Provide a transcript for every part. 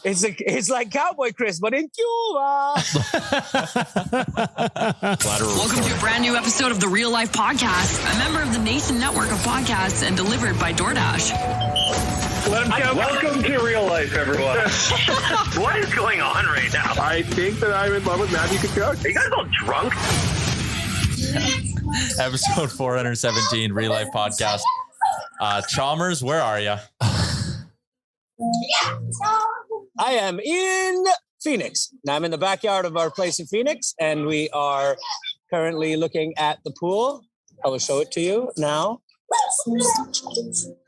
It's like Cowboy Chris, but in Cuba. Welcome to a brand new episode of the Real Life Podcast, a member of the Nation Network of Podcasts and delivered by DoorDash. Welcome to Real Life, everyone. What is going on right now? I think that I'm in love with Matthew Kachuk. Are you guys all drunk? Episode 417, Real Life Podcast. Chalmers, where are you? I am in Phoenix. Now I'm in the backyard of our place in Phoenix, and we are currently looking at the pool. I will show it to you now.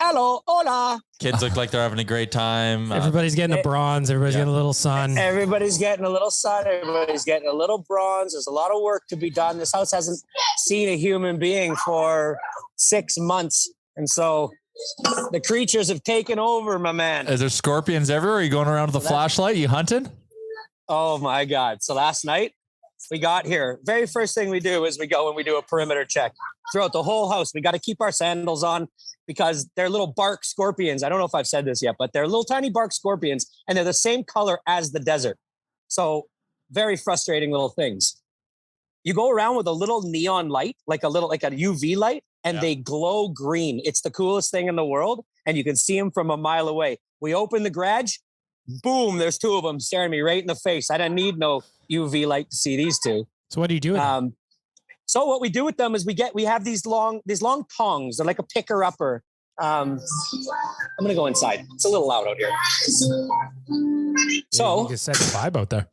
Hello, hola. Kids look like they're having a great time. Everybody's getting a bronze. Everybody's getting a little sun. Everybody's getting a little sun. Everybody's getting a little bronze. There's a lot of work to be done. This house hasn't seen a human being for 6 months. And so the creatures have taken over, my man. Is there scorpions everywhere? Are you going around with a flashlight? You hunting? Oh, my God. So last night we got here. Very first thing we do is we go and we do a perimeter check throughout the whole house. We got to keep our sandals on because they're little bark scorpions. I don't know if I've said this yet, but they're little tiny bark scorpions, and they're the same color as the desert. So very frustrating little things. You go around with a little neon light, like a UV light, and they glow green. It's the coolest thing in the world, and you can see them from a mile away. We open the garage, boom, there's two of them staring me right in the face. I didn't need no UV light to see these two. So what do you do with them? So what we do with them is we have these long tongs. They're like a picker upper. I'm gonna go inside. It's a little loud out here. So you can set the vibe out there.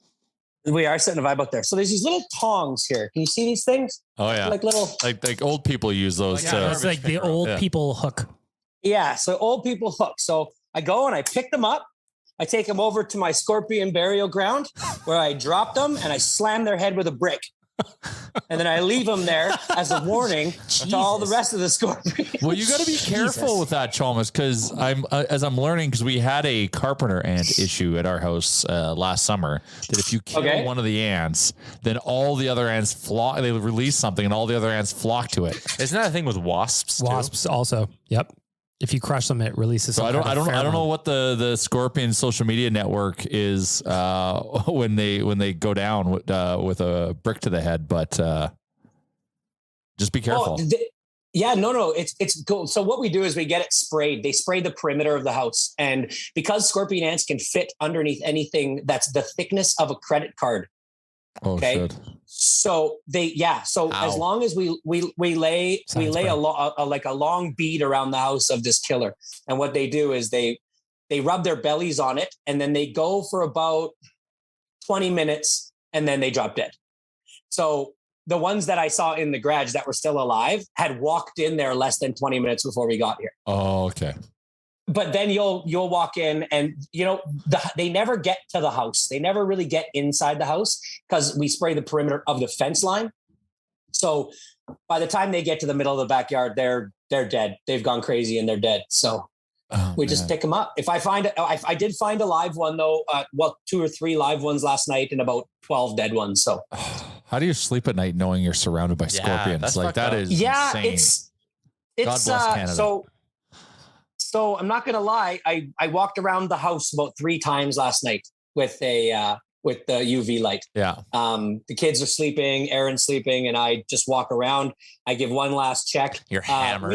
We are setting a vibe out there. So there's these little tongs here. Can you see these things? Oh yeah, like little like old people use those. It's like the old people hook. Yeah, so old people hook. So I go and I pick them up. I take them over to my scorpion burial ground where I drop them and I slam their head with a brick. And then I leave them there as a warning to all the rest of the scorpions. Well, you got to be careful with that, Chalmers, because as I'm learning, because we had a carpenter ant issue at our house last summer, that if you kill one of the ants, then all the other ants flock. They release something, and all the other ants flock to it. Isn't that a thing with wasps? Wasps also. Yep. If you crush them, it releases. So I don't know what the scorpion social media network is when they go down with a brick to the head, but just be careful. It's cool. So what we do is we get it sprayed. They spray the perimeter of the house, and because scorpion ants can fit underneath anything that's the thickness of a credit card. Okay. Shit. So as long as we lay a long bead around the house of this killer, and what they do is they rub their bellies on it, and then they go for about 20 minutes, and then they drop dead. So the ones that I saw in the garage that were still alive had walked in there less than 20 minutes before we got here. Oh, okay. But then you'll walk in and, they never get to the house. They never really get inside the house because we spray the perimeter of the fence line. So by the time they get to the middle of the backyard, they're dead. They've gone crazy and they're dead. So we just pick them up. If I did find a live one though, 2 or 3 live ones last night and about 12 dead ones. So how do you sleep at night knowing you're surrounded by scorpions? Like that is insane. It's God bless Canada. So I'm not going to lie. I walked around the house about 3 times last night with the UV light. Yeah. The kids are sleeping, Aaron's sleeping, and I just walk around. I give one last check. You're hammered.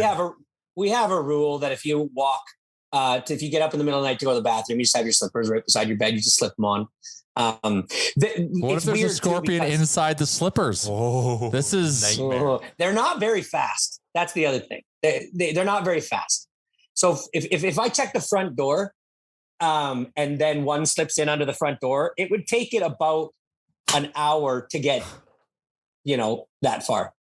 We have a rule that if you walk, if you get up in the middle of the night to go to the bathroom, you just have your slippers right beside your bed. You just slip them on. What if there's a scorpion inside the slippers? Oh, this is nightmare. They're not very fast. That's the other thing. They're not very fast. So if I check the front door, and then one slips in under the front door, it would take it about an hour to get, that far.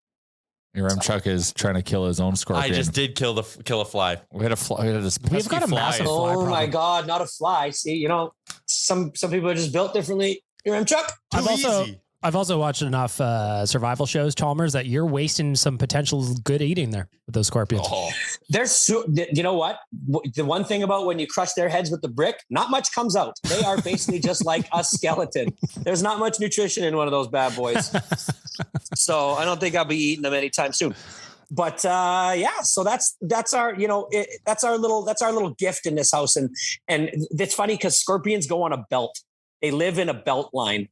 Your Chuck is trying to kill his own scorpion. I just did kill a fly. We had a fly. We've got a massive fly. Oh my God, not a fly. See, some people are just built differently. Your Chuck. I've also watched enough survival shows, Chalmers, that you're wasting some potential good eating there with those scorpions. Oh. You know what? The one thing about when you crush their heads with the brick, not much comes out. They are basically just like a skeleton. There's not much nutrition in one of those bad boys. So I don't think I'll be eating them anytime soon. But yeah, so that's our, that's our little gift in this house. And it's funny because scorpions go on a belt. They live in a belt line.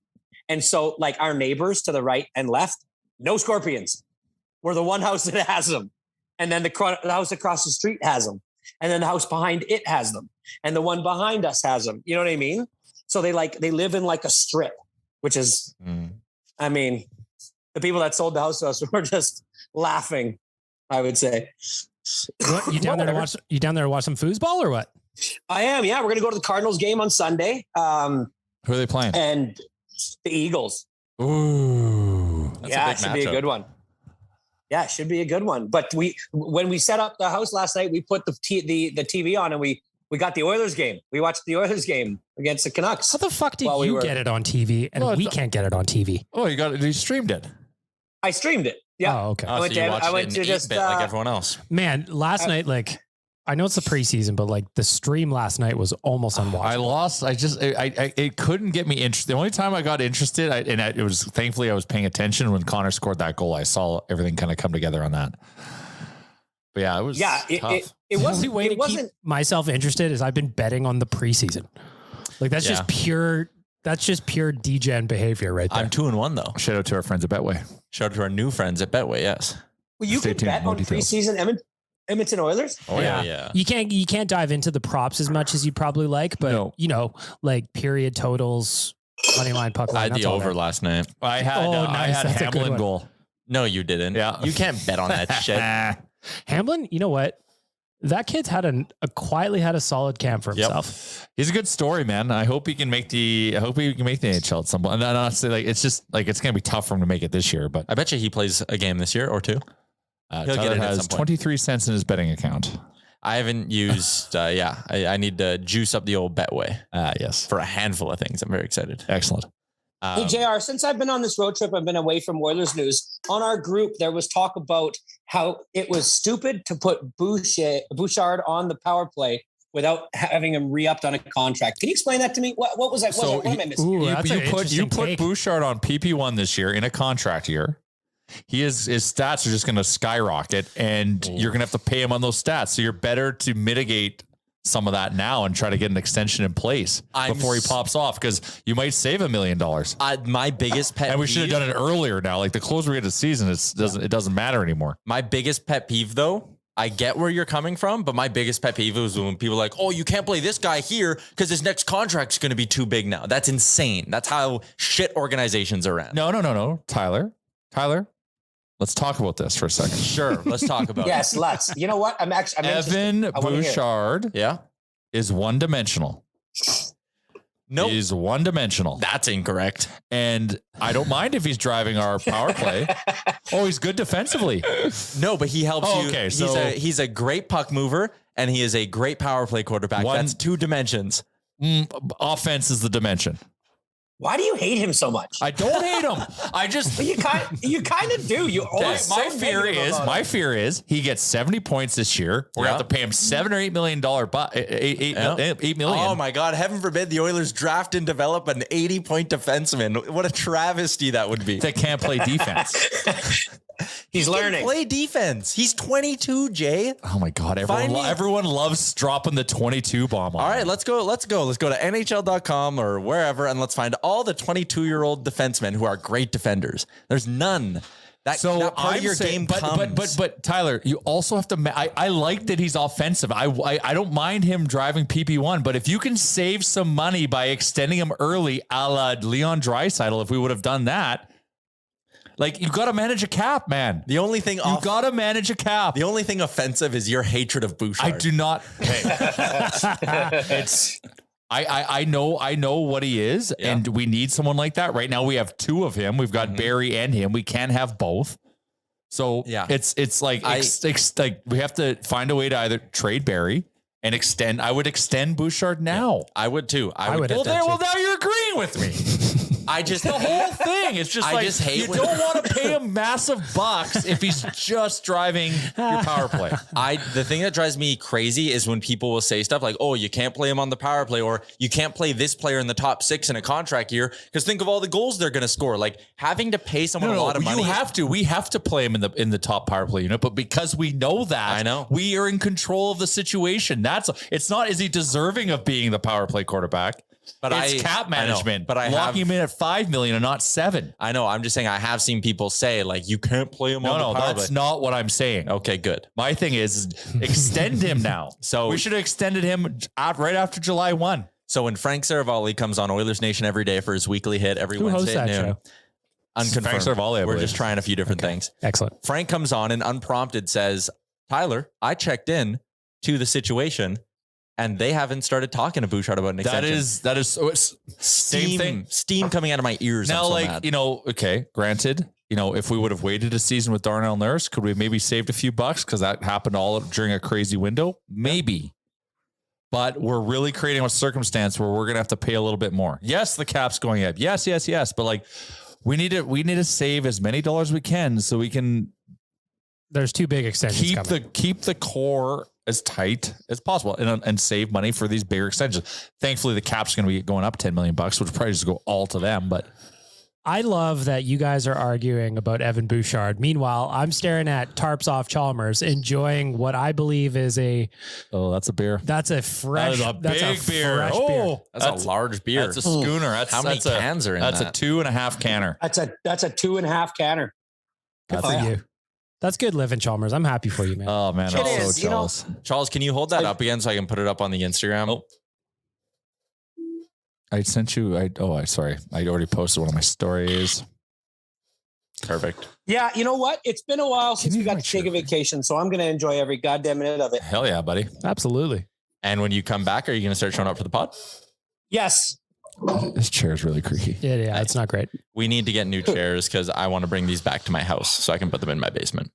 And so like our neighbors to the right and left, no scorpions. We're the one house that has them. And then the house across the street has them. And then the house behind it has them. And the one behind us has them. You know what I mean? So they live in like a strip, which is, I mean, the people that sold the house to us were just laughing, I would say. What, you down there to watch some foosball or what? I am. Yeah. We're going to go to the Cardinals game on Sunday. Who are they playing? And the Eagles. Ooh. Yeah, it should be a good one. Yeah, it should be a good one. But when we set up the house last night, we put the TV on and we got the Oilers game. We watched the Oilers game against the Canucks. How the fuck did you get it on TV and we can't get it on TV? Oh, you streamed it. I streamed it. Yeah. Oh, okay. I went to just like everyone else. Man, last night, like, I know it's the preseason, but like the stream last night was almost unwatchable. It couldn't get me interested. The only time I got interested, it was thankfully I was paying attention when Connor scored that goal. I saw everything kind of come together on that. But yeah, it was tough. It wasn't the way to keep myself interested is I've been betting on the preseason. Like that's just pure degen behavior right there. I'm 2-1 though. Shout out to our friends at Betway. Shout out to our new friends at Betway. Yes. Well, you can bet on preseason Edmonton Oilers. Oh yeah. You can't dive into the props as much as you'd probably like, but like period totals, money line, puck line. I had the over last night. I had Hamlin goal. No, you didn't. Yeah. You can't bet on that shit. Hamlin, you know what? That kid's quietly had a solid camp for himself. He's a good story, man. I hope he can make the NHL at some point. And honestly, like it's just like it's gonna be tough for him to make it this year. But I bet you he plays a game this year or two. Tyler has 23 cents in his betting account. I haven't used. I need to juice up the old Betway. Yes, for a handful of things. I'm very excited. Excellent. Hey, JR, since I've been on this road trip, I've been away from Oilers news. On our group, there was talk about how it was stupid to put Bouchard on the power play without having him re-upped on a contract. Can you explain that to me? What was that? What am I missing? You put Bouchard on PP1 this year in a contract year. His stats are just going to skyrocket, and you're going to have to pay him on those stats. So you're better to mitigate some of that now and try to get an extension in place before he pops off, because you might save $1 million. My biggest pet and we should have done it earlier now. Like the closer we get to the season, it doesn't matter anymore. My biggest pet peeve, though, I get where you're coming from, but my biggest pet peeve was when people are like, oh, you can't play this guy here because his next contract's going to be too big now. That's insane. That's how shit organizations are ran. No. Tyler, let's talk about this for a second. Sure. Let's talk about it. Yes, let's. You know what? I'm Evan Bouchard is one-dimensional. Nope. He's one-dimensional. That's incorrect. And I don't mind if he's driving our power play. Oh, he's good defensively. No, but he helps you. Okay, he's a great puck mover, and he is a great power play quarterback. That's two dimensions. Offense is the dimension. Why do you hate him so much? I don't hate him. I just you kind of do. You always my fear is he gets 70 points this year. We're gonna have to pay him $7 or $8 million. $8 million. Oh my God! Heaven forbid the Oilers draft and develop an 80-point defenseman. What a travesty that would be. That can't play defense. He's learning. Play defense. He's 22, Jay. Oh my God. Everyone loves dropping the 22 bomb on. All right, let's go. Let's go to NHL.com or wherever, and let's find all the 22-year-old defensemen who are great defenders. There's none. That part of your game comes. But Tyler, you also have to. I like that he's offensive. I don't mind him driving PP1, but if you can save some money by extending him early, a la Leon Draisaitl, if we would have done that. Like, you got to manage a cap, man. The only thing you got to manage a cap. The only thing offensive is your hatred of Bouchard. I do not. I know what he is, and we need someone like that. Right now, we have two of him. We've got Barry and him. We can't have both. So it's like we have to find a way to either trade Barry and extend. I would extend Bouchard now. I would too. Well, now you're agreeing with me. just the whole thing. It's just I just hate you don't want to pay him massive bucks if he's just driving your power play. The thing that drives me crazy is when people will say stuff like, "Oh, you can't play him on the power play," or "You can't play this player in the top 6 in a contract year because think of all the goals they're going to score." Like having to pay someone a lot of money. You have to. We have to play him in the top power play unit, but because we know that, I know we are in control of the situation. It's not. Is he deserving of being the power play quarterback? But it's cap management. But I locking him in at $5 million and not $7 million. I know. I'm just saying. I have seen people say like you can't play him on the power play. That's not what I'm saying. Okay, good. My thing is extend him now. So we should have extended him right after July 1. So when Frank Saravalli comes on Oilers Nation every day for his weekly hit every Wednesday at noon, unconfirmed. Frank Saravalli, we're just trying a few different things. Excellent. Frank comes on and unprompted says, "Tyler, I checked in to the situation." And they haven't started talking to Bouchard about an extension. That is so it's same thing. Steam coming out of my ears. Now, I'm so mad. Okay, granted, if we would have waited a season with Darnell Nurse, could we have maybe saved a few bucks? Because that happened all during a crazy window. Maybe. But we're really creating a circumstance where we're going to have to pay a little bit more. Yes, the cap's going up. Yes. But we need to save as many dollars as we can so we can. There's 2 big extensions keep the core as tight as possible and save money for these bigger extensions. Thankfully, the cap's going to be going up $10 million, which would probably just go all to them. But I love that you guys are arguing about Evan Bouchard. Meanwhile, I'm staring at tarps off Chalmers, enjoying what I believe is that's a beer. That's a fresh, big beer. That's a large beer. That's a schooner. How many cans are in that? That's a 2.5 canner. That's a 2.5 canner. Good for you. That's good living, Chalmers. I'm happy for you, man. Oh man, I'm so jealous. Charles, can you hold that up again so I can put it up on the Instagram? Oh. I sent you. Sorry. I already posted one of my stories. Perfect. Yeah, you know what? It's been a while since we got to take a vacation, so I'm going to enjoy every goddamn minute of it. Hell yeah, buddy. Absolutely. And when you come back, are you going to start showing up for the pod? Yes. This chair is really creaky. Yeah, it's not great. We need to get new chairs because I want to bring these back to my house so I can put them in my basement.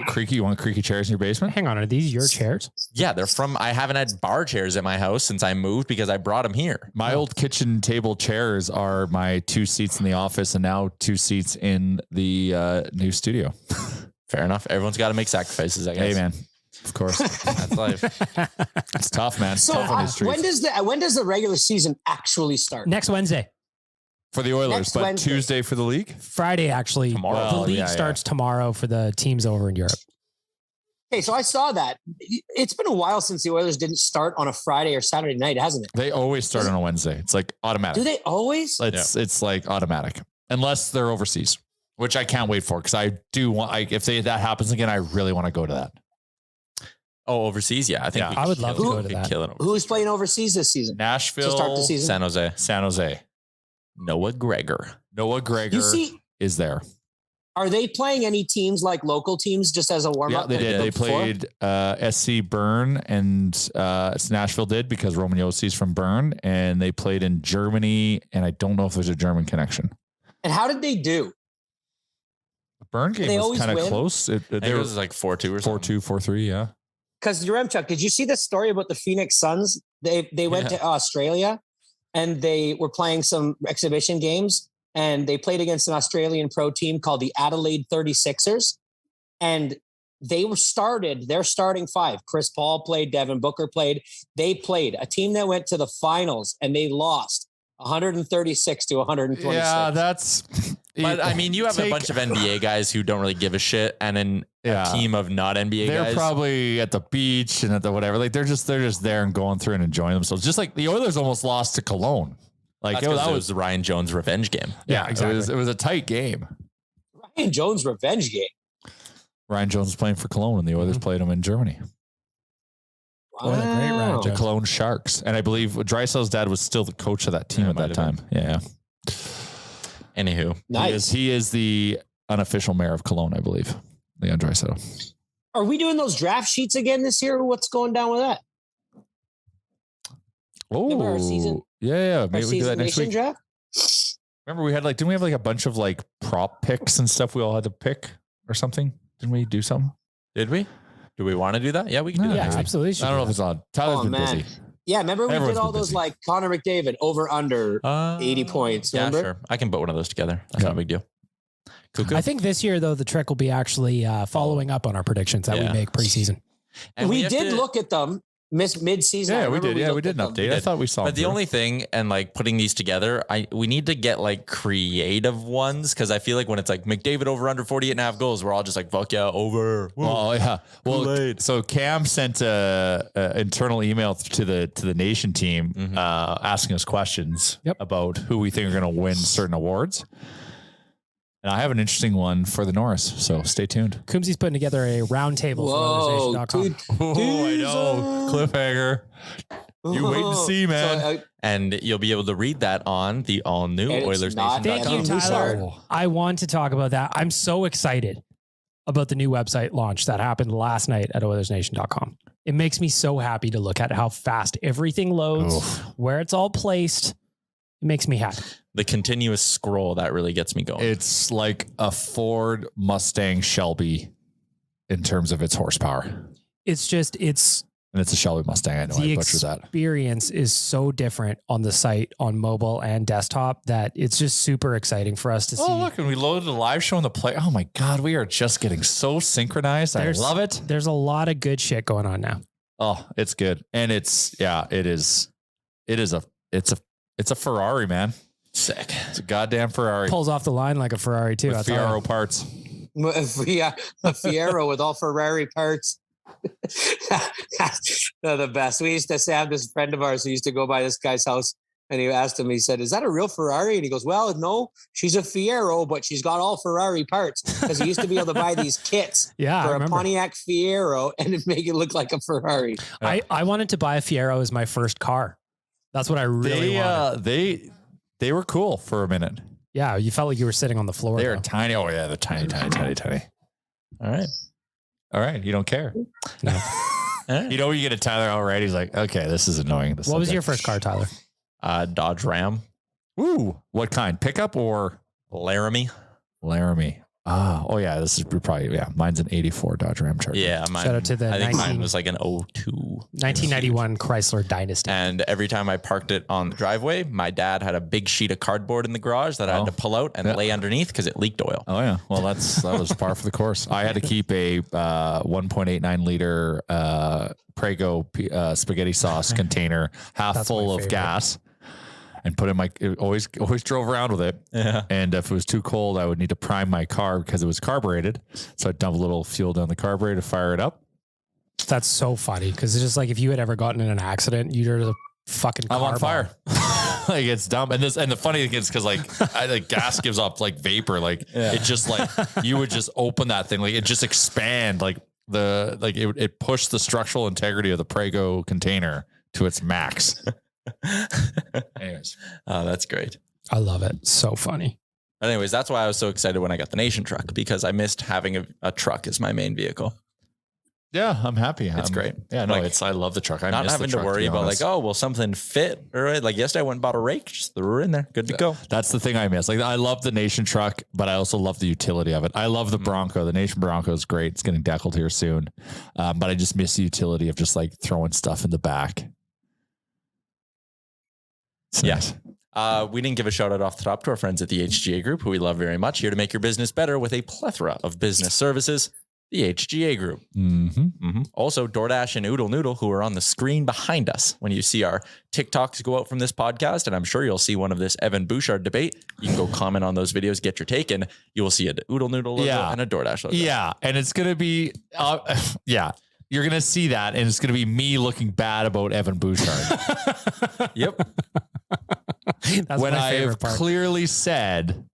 Creaky? You want creaky chairs in your basement? Hang on, are these your chairs? Yeah, they're I haven't had bar chairs at my house since I moved because I brought them here. My old kitchen table chairs are my 2 seats in the office and now 2 seats in the new studio. Fair enough. Everyone's got to make sacrifices, I guess. Hey, man. Of course. That's life. It's tough, man. So tough on these streets. when does the regular season actually start? Next Wednesday. For the Oilers, Next but Wednesday. Tuesday for the league? Friday, actually. Tomorrow. The league starts tomorrow for the teams over in Europe. Okay, so I saw that. It's been a while since the Oilers didn't start on a Friday or Saturday night, hasn't it? They always start on a Wednesday. It's like automatic. Do they always? It's like automatic. Unless they're overseas, which I can't wait for because I do want, if that happens again, I really want to go to that. Oh, overseas? Yeah, I think I would love to go to that. Who's playing overseas this season? Nashville, to start the season? San Jose. Noah Gregor is there. Are they playing any teams like local teams just as a warm-up? Yeah, they did. They played SC Bern and Nashville did because Roman Yossi's from Bern, and they played in Germany, and I don't know if there's a German connection. And how did they do? The Bern game was kind of close. It was like 4-2 or something. 4-2, 4-3, yeah. Because Yaremchuk, did you see the story about the Phoenix Suns? They went to Australia, and they were playing some exhibition games, and they played against an Australian pro team called the Adelaide 36ers. And they're starting 5. Chris Paul played, Devin Booker played. They played a team that went to the finals and they lost 136 to 126. Yeah, that's. But I mean, you have a bunch of NBA guys who don't really give a shit, and then a team of not NBA guys. They're probably at the beach and at the whatever. Like they're just there and going through and enjoying themselves. Just like the Oilers almost lost to Cologne. Like that was the Ryan Jones revenge game. Yeah, exactly. It was a tight game. Ryan Jones revenge game. Ryan Jones was playing for Cologne, and the Oilers played him in Germany. Wow. What a great Ryan The Jones. Cologne Sharks. And I believe Dreisaitl's dad was still the coach of that team at that time. Yeah. Anywho. Nice. He is the unofficial mayor of Cologne, I believe. Leon Draisaitl. Are we doing those draft sheets again this year? What's going down with that? Remember our season? Yeah. Maybe we do that next week. Draft? Remember we had didn't we have a bunch of prop picks and stuff we all had to pick or something? Didn't we do something? Did we? Do we want to do that? Yeah, we can do that. Yeah, absolutely. I don't know if it's on. Tyler's been busy. Yeah, remember we Everyone's did all been those busy. like Connor McDavid over under 80 points. Yeah, Remember? sure. I can put one of those together. That's not a big deal. Cuckoo. I think this year, though, the trick will be actually following up on our predictions that we make preseason. And we have did to- look at them mid-season. Yeah, I we remember did. Yeah, we looked did an at them. update. I thought we saw. But the them. only thing, and like putting these together, we need to get like creative ones because I feel like when it's like McDavid over under 48.5 goals, we're all just like, fuck yeah, over. Woo. Oh yeah. Well, Kool-Aid. so Cam sent a internal email to the Nation team asking us questions about who we think are going to win certain awards. And I have an interesting one for the Norris, so stay tuned. Coombsy's putting together a roundtable for OthersNation.com. Oh, I know. Cliffhanger. You wait and see, man. So, And you'll be able to read that on the all new And it's Oilers not Nation. Thank you, Evan Tyler. Bouchard. I want to talk about that. I'm so excited about the new website launch that happened last night at OilersNation.com. It makes me so happy to look at how fast everything loads, where it's all placed. It makes me happy. The continuous scroll that really gets me going. It's like a Ford Mustang Shelby in terms of its horsepower. It's just, And it's a Shelby Mustang. I know the I butchered that. experience is so different on the site on mobile and desktop that it's just super exciting for us to see. Oh, look, and we loaded a live show on the play. Oh my God, we are just getting so synchronized. I love it. There's a lot of good shit going on now. Oh, it's good. And it's a Ferrari, man. Sick. It's a goddamn Ferrari. Pulls off the line like a Ferrari too. With Fiero parts. Yeah, a Fiero with all Ferrari parts. They're the best. We used to have this friend of ours who used to go by this guy's house, and he asked him, he said, "Is that a real Ferrari?" And he goes, "Well, no, she's a Fiero, but she's got all Ferrari parts." Because he used to be able to buy these kits for a Pontiac Fiero and make it look like a Ferrari. I wanted to buy a Fiero as my first car. That's what I really wanted. They were cool for a minute. Yeah, you felt like you were sitting on the floor. They are tiny. Oh yeah, they're tiny. All right. You don't care. No. You know when you get a Tyler outright, he's like, okay, this is annoying. What was your first car, Tyler? Dodge Ram. Ooh, what kind? Pickup or Laramie? Laramie. Oh yeah, this is probably, mine's an 84 Dodge Ram Charger. Yeah, mine, Shout out to the I think mine was like an 02. 1991 Chrysler Dynasty. And every time I parked it on the driveway, my dad had a big sheet of cardboard in the garage that I had to pull out and lay underneath because it leaked oil. Oh yeah. Well, that was par for the course. I had to keep a 1.89 liter Prego spaghetti sauce container half full of gas. And put in always drove around with it. Yeah. And if it was too cold, I would need to prime my car because it was carbureted. So I'd dump a little fuel down the carburetor to fire it up. That's so funny because it's just like if you had ever gotten in an accident, you're the fucking I'm car on fire. Like it's dumb. And the funny thing is because the gas gives off like vapor. Like it just like you would just open that thing, like it just expand it pushed the structural integrity of the Prego container to its max. Anyways, that's great. I love it. So funny. Anyways, that's why I was so excited when I got the Nation truck because I missed having a truck as my main vehicle. Yeah, I'm happy. It's great. Yeah, no, Like, I love the truck. I not miss having the to truck, worry be about honest. like, oh, will something fit? Or like yesterday I went and bought a rake, just threw her in there. Good to go. That's the thing I miss. Like I love the Nation truck, but I also love the utility of it. I love the Bronco. The Nation Bronco is great. It's getting deckled here soon. But I just miss the utility of just like throwing stuff in the back. Yes. We didn't give a shout out off the top to our friends at the HGA Group, who we love very much, here to make your business better with a plethora of business services. The HGA Group. Also, DoorDash and Oodle Noodle, who are on the screen behind us when you see our TikToks go out from this podcast. And I'm sure you'll see one of this Evan Bouchard debate. You can go comment on those videos, get your take, and you will see a Oodle Noodle logo and a DoorDash logo. Yeah. And it's going to be, you're going to see that. And it's going to be me looking bad about Evan Bouchard. Yep. That's when my I favorite have part. clearly said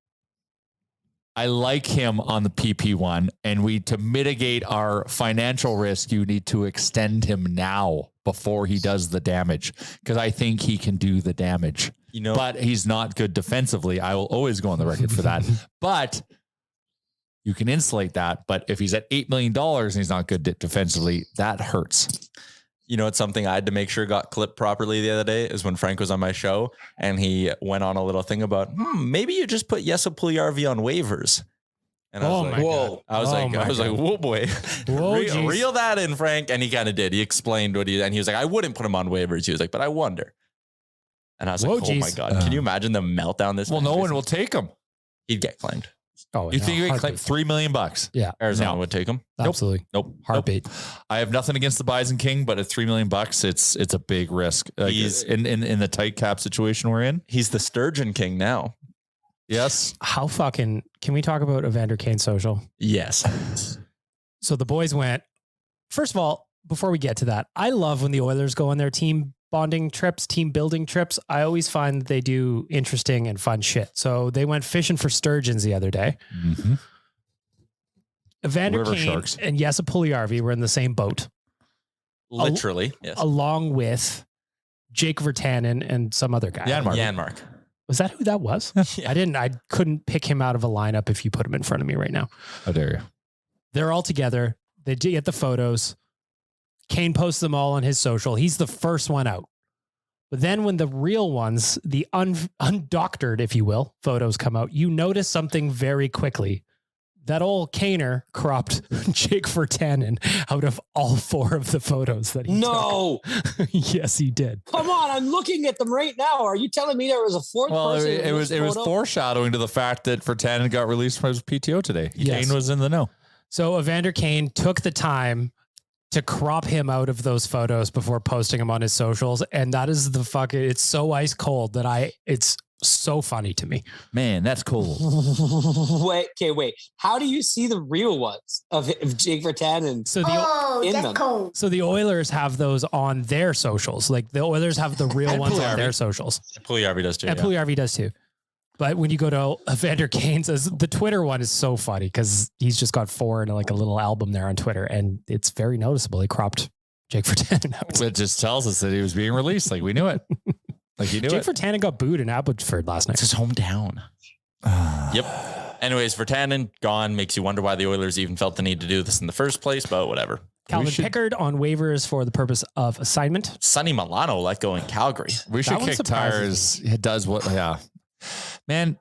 I like him on the PP1, and to mitigate our financial risk, you need to extend him now before he does the damage, because I think he can do the damage. But he's not good defensively. I will always go on the record for that. But you can insulate that. But if he's at $8 million and he's not good defensively, that hurts. You know, it's something I had to make sure got clipped properly the other day is when Frank was on my show and he went on a little thing about, maybe you just put Jesse Puljujarvi on waivers. And I was like, whoa. I was like, whoa, boy. Whoa, reel that in, Frank. And he kind of did. He explained and he was like, I wouldn't put him on waivers. He was like, but I wonder. And I was like, oh my God. Can you imagine the meltdown this? Well, no one will take him. He'd get claimed. Oh, you think he would claim $3 million? Yeah. Arizona would take him. Absolutely. Nope. Heartbeat. I have nothing against the Bison King, but at $3 million, it's a big risk. He's in the tight cap situation we're in. He's the Sturgeon King now. Yes. How fucking, can we talk about Evander Kane's social? Yes. So the boys went, first of all, before we get to that, I love when the Oilers go on their team bonding trips, team building trips. I always find that they do interesting and fun shit. So they went fishing for sturgeons the other day. Mm-hmm. Evander Kane and Jesse Puljujärvi were in the same boat. Literally. Yes. Along with Jake Virtanen and some other guy. Janmark. Was that who that was? Yeah. I couldn't pick him out of a lineup if you put him in front of me right now. How dare you? They're all together. They did get the photos. Kane posts them all on his social. He's the first one out. But then when the real ones, the undoctored, if you will, photos come out, you notice something very quickly. That old Kaner cropped Jake Virtanen out of all 4 of the photos that he took. Yes, he did. Come on, I'm looking at them right now. Are you telling me there was a 4th person? It was foreshadowing to the fact that Virtanen got released from his PTO today. Yes. Kane was in the know. So Evander Kane took the time to crop him out of those photos before posting them on his socials. And that is it's so ice cold that it's so funny to me. Man, that's cool. Wait. How do you see the real ones of Jake Virtanen? So cold. So the Oilers have those on their socials. Like the Oilers have the real ones on their socials. Puljujärvi does too. And Puljujärvi does too. But when you go to Evander Kane's, the Twitter one is so funny because he's just got 4 in like a little album there on Twitter, and it's very noticeable. He cropped Jake Virtanen out. It just tells us that he was being released. Like we knew it. Like you knew Jake it. Virtanen got booed in Abbotsford last night. It's his hometown. Yep. Anyways, Virtanen gone makes you wonder why the Oilers even felt the need to do this in the first place, but whatever. Calvin Pickard on waivers for the purpose of assignment. Sonny Milano let go in Calgary. We should kick tires. It does what? Yeah, man.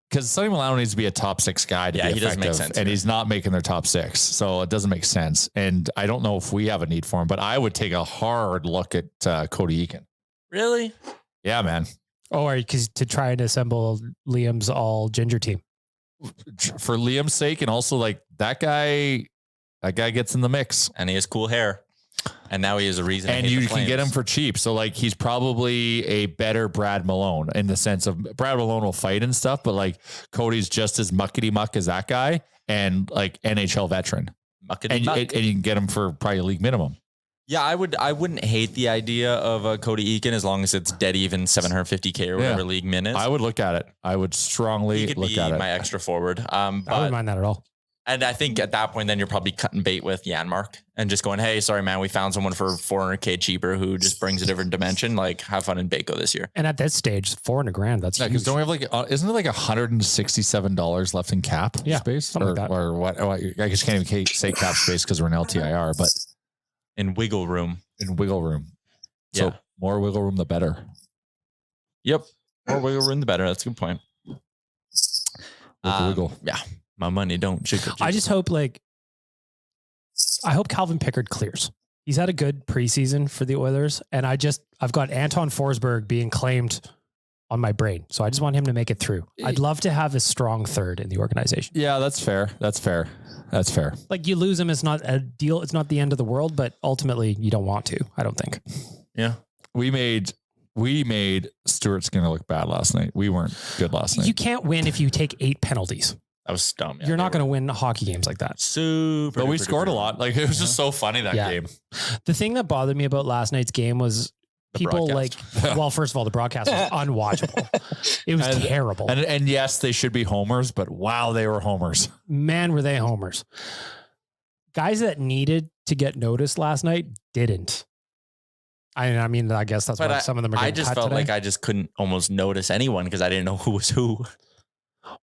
Because Sonny Milano needs to be a top 6 guy to be effective, doesn't make sense, and he's not making their top 6, so it doesn't make sense. And I don't know if we have a need for him, but I would take a hard look at Cody Eakin. Really? Yeah, man. Oh, because to try and assemble Liam's all ginger team for Liam's sake, and also like that guy gets in the mix, and he has cool hair. And now he is a reason. And you can get him for cheap. So like he's probably a better Brad Malone in the sense of Brad Malone will fight and stuff, but like Cody's just as muckety muck as that guy and like NHL veteran. And you can get him for probably a league minimum. Yeah, I wouldn't hate the idea of Cody Eakin as long as it's dead even $750K or whatever league minutes. I would look at it. I would strongly look at it. My extra forward. I wouldn't mind that at all. And I think at that point, then you're probably cutting bait with Janmark and just going, hey, sorry, man, we found someone for $400K cheaper who just brings a different dimension. Like, have fun in Baco this year. And at that stage, $400,000, that's because don't we have like, isn't it like $167 left in cap space? Something like that. Or what? I guess you can't even say cap space because we're in LTIR, but in wiggle room. So more wiggle room, the better. Yep. More wiggle room, the better. That's a good point. Wiggle. Yeah. My money don't jiggle. I just hope I hope Calvin Pickard clears. He's had a good preseason for the Oilers, and I've got Anton Forsberg being claimed on my brain. So I just want him to make it through. I'd love to have a strong third in the organization. Yeah, that's fair. Like you lose him, it's not a deal. It's not the end of the world, but ultimately you don't want to, I don't think. Yeah. We made Stuart Skinner look bad last night. We weren't good last night. You can't win if you take 8 penalties. That was dumb. Yeah, You're not going to win hockey games like that. But we scored a lot. Like it was just so funny that game. The thing that bothered me about last night's game was people well, first of all, the broadcast was unwatchable. It was terrible. And yes, they should be homers, but wow, they were homers. Man, were they homers. Guys that needed to get noticed last night didn't. I mean, I guess that's why some of them are getting I just cut felt today. like I just couldn't almost notice anyone because I didn't know who was who.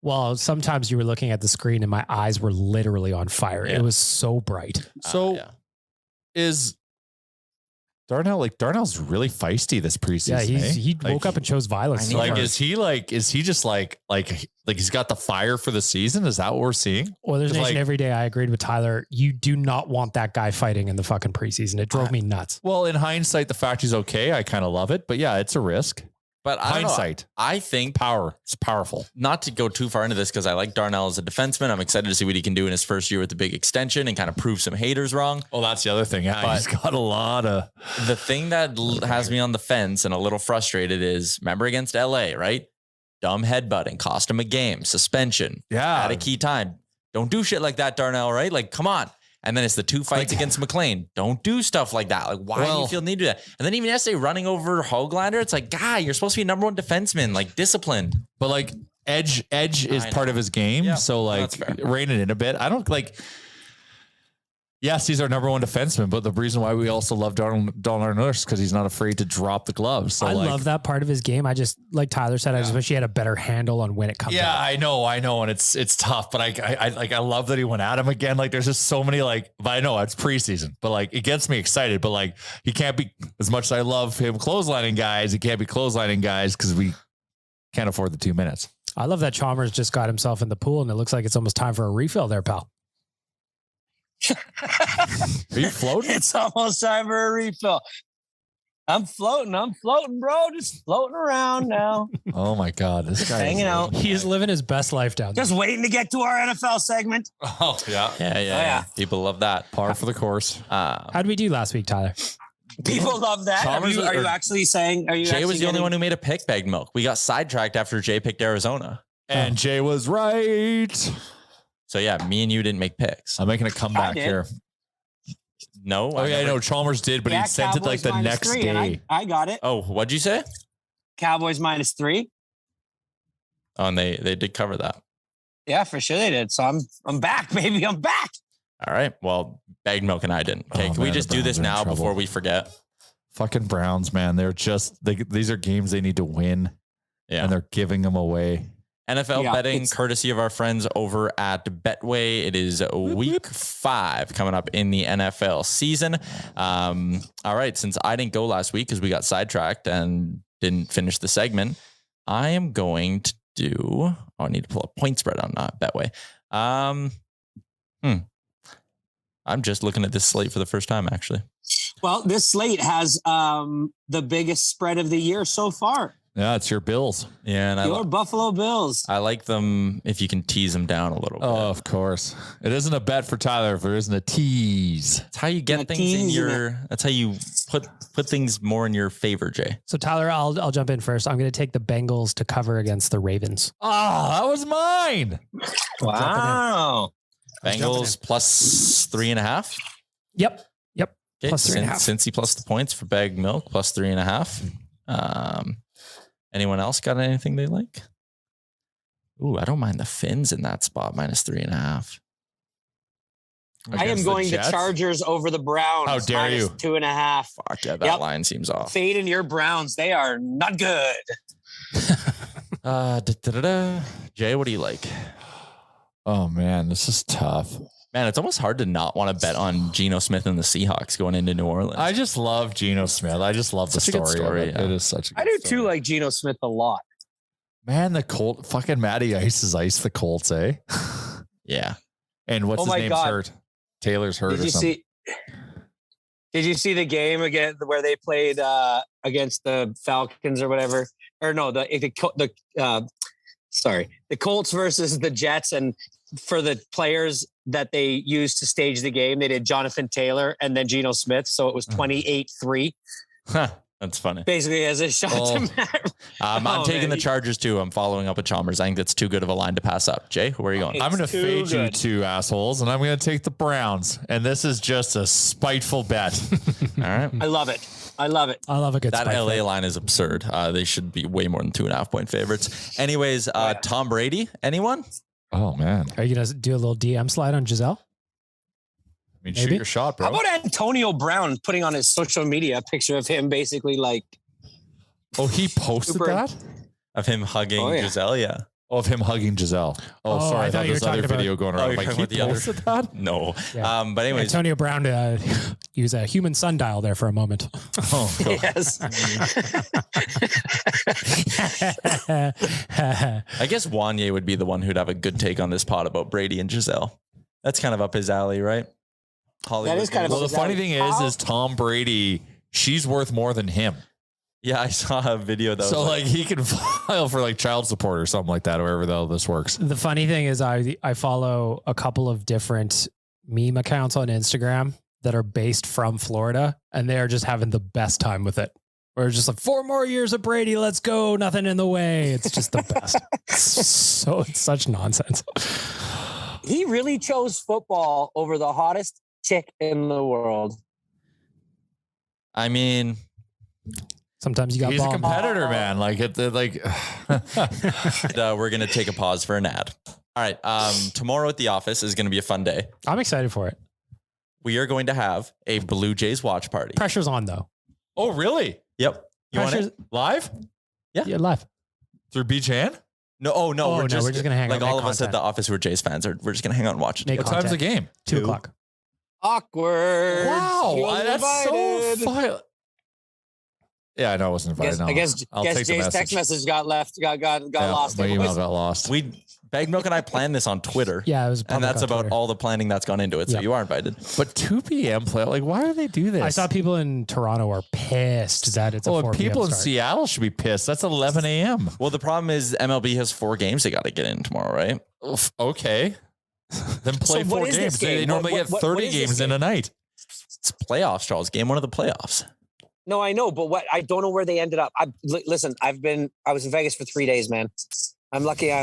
Well, sometimes you were looking at the screen and my eyes were literally on fire. Yeah. It was so bright. So is Darnell's really feisty this preseason. Yeah, he woke up and chose violence. Is he just like he's got the fire for the season? Is that what we're seeing? Oilers Nation every day. I agreed with Tyler. You do not want that guy fighting in the fucking preseason. It drove me nuts. Well, in hindsight, the fact he's okay, I kind of love it. But yeah, it's a risk. But hindsight, I think it's powerful. Not to go too far into this because I like Darnell as a defenseman. I'm excited to see what he can do in his first year with the big extension and kind of prove some haters wrong. Oh, that's the other thing. Yeah, he's got a lot of. The thing that has me on the fence and a little frustrated is, remember against LA, right? Dumb headbutting cost him a game, suspension. Yeah, at a key time. Don't do shit like that, Darnell. Right? Like, come on. And then it's the 2 fights against McLean. Don't do stuff like that. Like, why do you feel the need to do that? And then even yesterday, running over Hoglander, it's like, guy, you're supposed to be number one defenseman, like disciplined. But like edge is part of his game. Yeah, so like rein it in a bit. I don't like. Yes, he's our number one defenseman, but the reason why we also love Donald Nurse because he's not afraid to drop the gloves. So I love that part of his game. I just, like Tyler said, I just wish he had a better handle on when it comes. Yeah, I know, and it's tough. But I love that he went at him again. Like, there's just so many but I know it's preseason, but like it gets me excited. But like he can't be, as much as I love him clotheslining guys, he can't be clotheslining guys because we can't afford the 2 minutes. I love that Chalmers just got himself in the pool, and it looks like it's almost time for a refill there, pal. Are you floating? It's almost time for a refill. I'm floating, bro. Just floating around now. Oh my God. This guy hanging out. He is living his best life down there. Just waiting to get to our NFL segment. Oh yeah. Yeah. People love that. Par for the course. How did we do last week, Tyler? People love that. Are you actually saying? Jay was the only one who made a pick, Bagged Milk. We got sidetracked after Jay picked Arizona. And Jay was right. So yeah, me and you didn't make picks. I'm making a comeback here. No. Oh yeah, I know Chalmers did, but he sent it like the next day. I got it. Oh, what'd you say? Cowboys -3. Oh, and they did cover that. Yeah, for sure they did. So I'm back, baby. I'm back. All right. Well, Bagged Milk and I didn't. Okay, can we just do this now before we forget? Fucking Browns, man. They're just these are games they need to win. Yeah. And they're giving them away. NFL betting, courtesy of our friends over at Betway. It is week 5 coming up in the NFL season. All right. Since I didn't go last week because we got sidetracked and didn't finish the segment, I am going to do. Oh, I need to pull a point spread on Betway. I'm just looking at this slate for the first time, actually. Well, this slate has the biggest spread of the year so far. Yeah, it's your Bills. Yeah, and your Buffalo Bills. I like them if you can tease them down a little bit. Oh, of course. It isn't a bet for Tyler if there isn't a tease. That's how you get things in your. That's how you put things more in your favor, Jay. So Tyler, I'll jump in first. I'm going to take the Bengals to cover against the Ravens. Oh, that was mine. Wow. Bengals plus 3.5. Yep. Okay, plus 3.5. Cincy plus the points for Bagged Milk plus 3.5. Anyone else got anything they like? Ooh, I don't mind the Finns in that spot, minus 3.5. I am going the Chargers over the Browns. How dare you? 2.5. Fuck yeah, that line seems off. Fading your Browns. They are not good. Jay, what do you like? Oh man, this is tough. Man, it's almost hard to not want to bet on Geno Smith and the Seahawks going into New Orleans. I just love Geno Smith. I just love the story. It is such a good I do story. too like Geno Smith a lot. Man, the Colt fucking Matty Ice is ice the Colts, eh? Yeah. And what's his name's hurt? Taylor's hurt or something. Did you see the game again where they played against the Falcons or whatever? Or no, the Colts versus the Jets, and for the players that they used to stage the game, they did Jonathan Taylor and then Geno Smith. So it was 28-3. Huh, that's funny. Basically as a shot to Matt. I'm taking the Chargers too. I'm following up with Chalmers. I think that's too good of a line to pass up. Jay, where are you going? I'm going to fade you two assholes, and I'm going to take the Browns. And this is just a spiteful bet. All right. I love it. I love a good That LA line is absurd. They should be way more than 2.5 point favorites. Anyways, Tom Brady, anyone? Oh man. Are you going to do a little DM slide on Giselle? I mean, shoot your shot, bro. How about Antonio Brown putting on his social media a picture of him basically like... Oh, he posted that? Of him hugging Giselle, yeah. Of him hugging Giselle. Oh, sorry. I thought you were this other talking video about- going around. you're Like, talking he about the other- posted that? No. Yeah. But anyways, Antonio Brown used a human sundial there for a moment. Oh, God. Yes. I guess Wanye would be the one who'd have a good take on this pod about Brady and Giselle. That's kind of up his alley, right? Hollywood. That is kind of Well, the Is that funny thing how- is Tom Brady, she's worth more than him. Yeah, I saw a video that So was like he can file for like child support or something like that, or wherever the hell this works. The funny thing is I follow a couple of different meme accounts on Instagram that are based from Florida, and they are just having the best time with it. We're just like 4 more years of Brady. Let's go. Nothing in the way. It's just the best. It's such nonsense. He really chose football over the hottest chick in the world. I mean, Sometimes you got He's a bombed. competitor, man. Like we're going to take a pause for an ad. All right. Tomorrow at the office is going to be a fun day. I'm excited for it. We are going to have a Blue Jays watch party. Pressure's on though. oh, really? Yep. You want Pressure's it? Live yeah, live. through BChan? No, Oh, no, we're just gonna hang out. like all make of us at content. the office who are Jays fans. We're just going to hang out and watch it. Make What time's the content. game? 2 2. o'clock. Awkward. Wow, He wasn't that's so invited. fun. Yeah, I know I wasn't invited. I guess I'll take the Jay's text message got left. Got lost. My there, email boys. got lost. Bag Milk and I planned this on Twitter. Yeah, it was. And public that's on about Twitter. all the planning that's gone into it. So Yep. you are invited. But 2 p.m. play. Like, why do they do this? I saw people in Toronto are pissed that it's a 4 and p.m. people in start. Seattle should be pissed. That's 11 a.m. Well, the problem is MLB has 4 games they got to get in tomorrow, right? Okay. Then play So 4 what is games. this game? They normally What- get what 30 is this games in game? a night. It's playoffs, Charles. Game 1 of the playoffs. No, I know, but what I don't know where they ended up. Listen, I was in Vegas for 3 days, man. I'm lucky I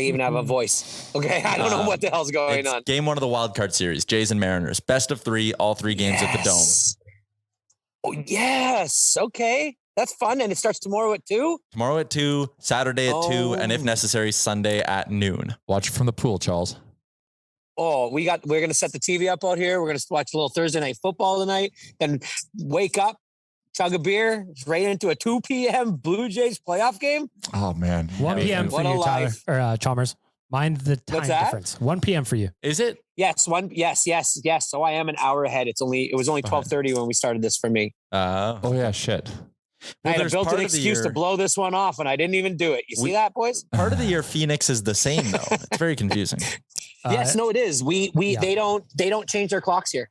even have a voice. Okay. I don't know what the hell's going It's on. game 1 of the wild card series, Jays and Mariners. Best of 3, all 3 games at the Dome. Yes. Oh, yes. Okay. That's fun. And it starts tomorrow at 2. Tomorrow at 2, Saturday at 2, and if Oh. necessary, Sunday at noon. Watch it from the pool, Charles. Oh, we're going to set the TV up out here. We're going to watch a little Thursday night football tonight. Then wake up, chug a beer, right into a 2 p.m. Blue Jays playoff game. Oh, man. 1 p.m. for What a you, Tyler life. or Chalmers. Mind the time What's that? difference. 1 p.m. for you. Is it? Yes. Yes. So I am an hour ahead. It was only 12:30 when we started this for me. Oh, yeah, shit. I had there's built part an of the excuse to year- blow this one off, and I didn't even do it. You see that, boys? Part of the year, Phoenix is the same, though. It's very confusing. Yes, no, it is. yeah. They don't change their clocks here.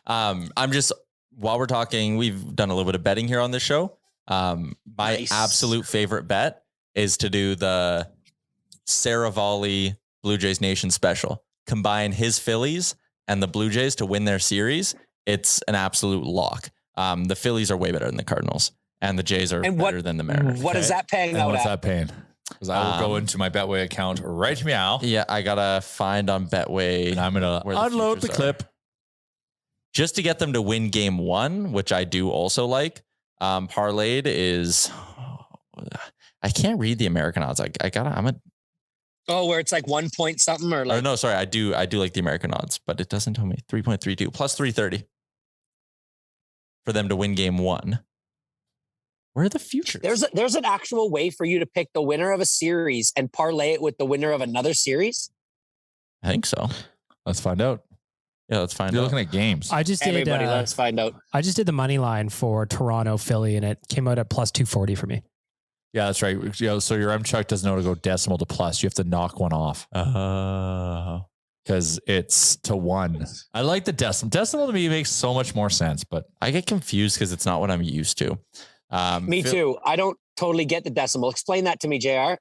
I'm just, while we're talking, we've done a little bit of betting here on this show. My Nice. absolute favorite bet is to do the Saravalli Blue Jays Nation special. Combine his Phillies and the Blue Jays to win their series. It's an absolute lock. The Phillies are way better than the Cardinals, and the Jays are And better than the Mariners. What is that paying And out what's at? that paying? Because I will go into my Betway account right meow. Yeah, I gotta find on Betway. And I'm going to where the unload the futures are. clip. Just to get them to win game 1, which I do also like. Parlayed is, I can't read the American odds. Oh, where it's like 1 point something or like. Or no, sorry, I do like the American odds, but it doesn't tell me 3.32 plus 330 for them to win game 1. Where are the futures? There's an actual way for you to pick the winner of a series and parlay it with the winner of another series. I think so. Let's find out. Yeah, let's find You're out. looking at games. I just did. Everybody, let's find out. I just did the money line for Toronto Philly, and it came out at plus 240 for me. Yeah, that's right. So your MChuck doesn't know to go decimal to plus. You have to knock one off because it's to 1. I like the decimal. Decimal to me makes so much more sense, but I get confused because it's not what I'm used to. Me too. I don't totally get the decimal. Explain that to me, JR.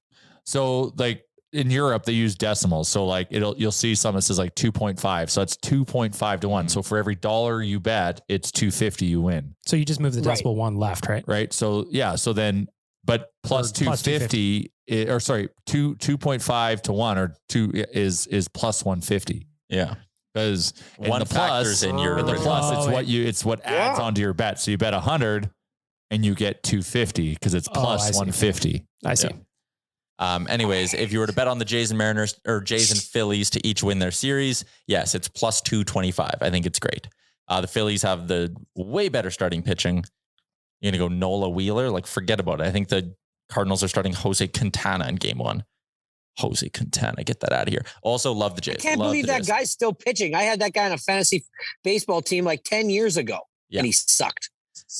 so like in Europe they use decimals. So like you'll see some that says like 2.5. So it's 2.5 to 1. So for every $1 you bet, it's 250 you win. So you just move the Right. decimal 1 left, right? Right. So yeah. So then, but plus Or plus 250 or sorry, 2.5 to 1 or 2 is plus 150. Yeah. Because One factors in your in the original. plus, it's what adds Yeah. onto your bet. So you bet 100 and you get 250 because it's I plus see. 150. I see. Anyways, if you were to bet on the Jays and Mariners or Jays and Phillies to each win their series, yes, it's plus 225. I think it's great. The Phillies have the way better starting pitching. You're going to go Nola Wheeler? Like, forget about it. I think the Cardinals are starting Jose Quintana in game 1. Jose Quintana, get that out of here. Also, love the Jays. I can't believe that guy's still pitching. I had that guy on a fantasy baseball team like 10 years ago, and he sucked.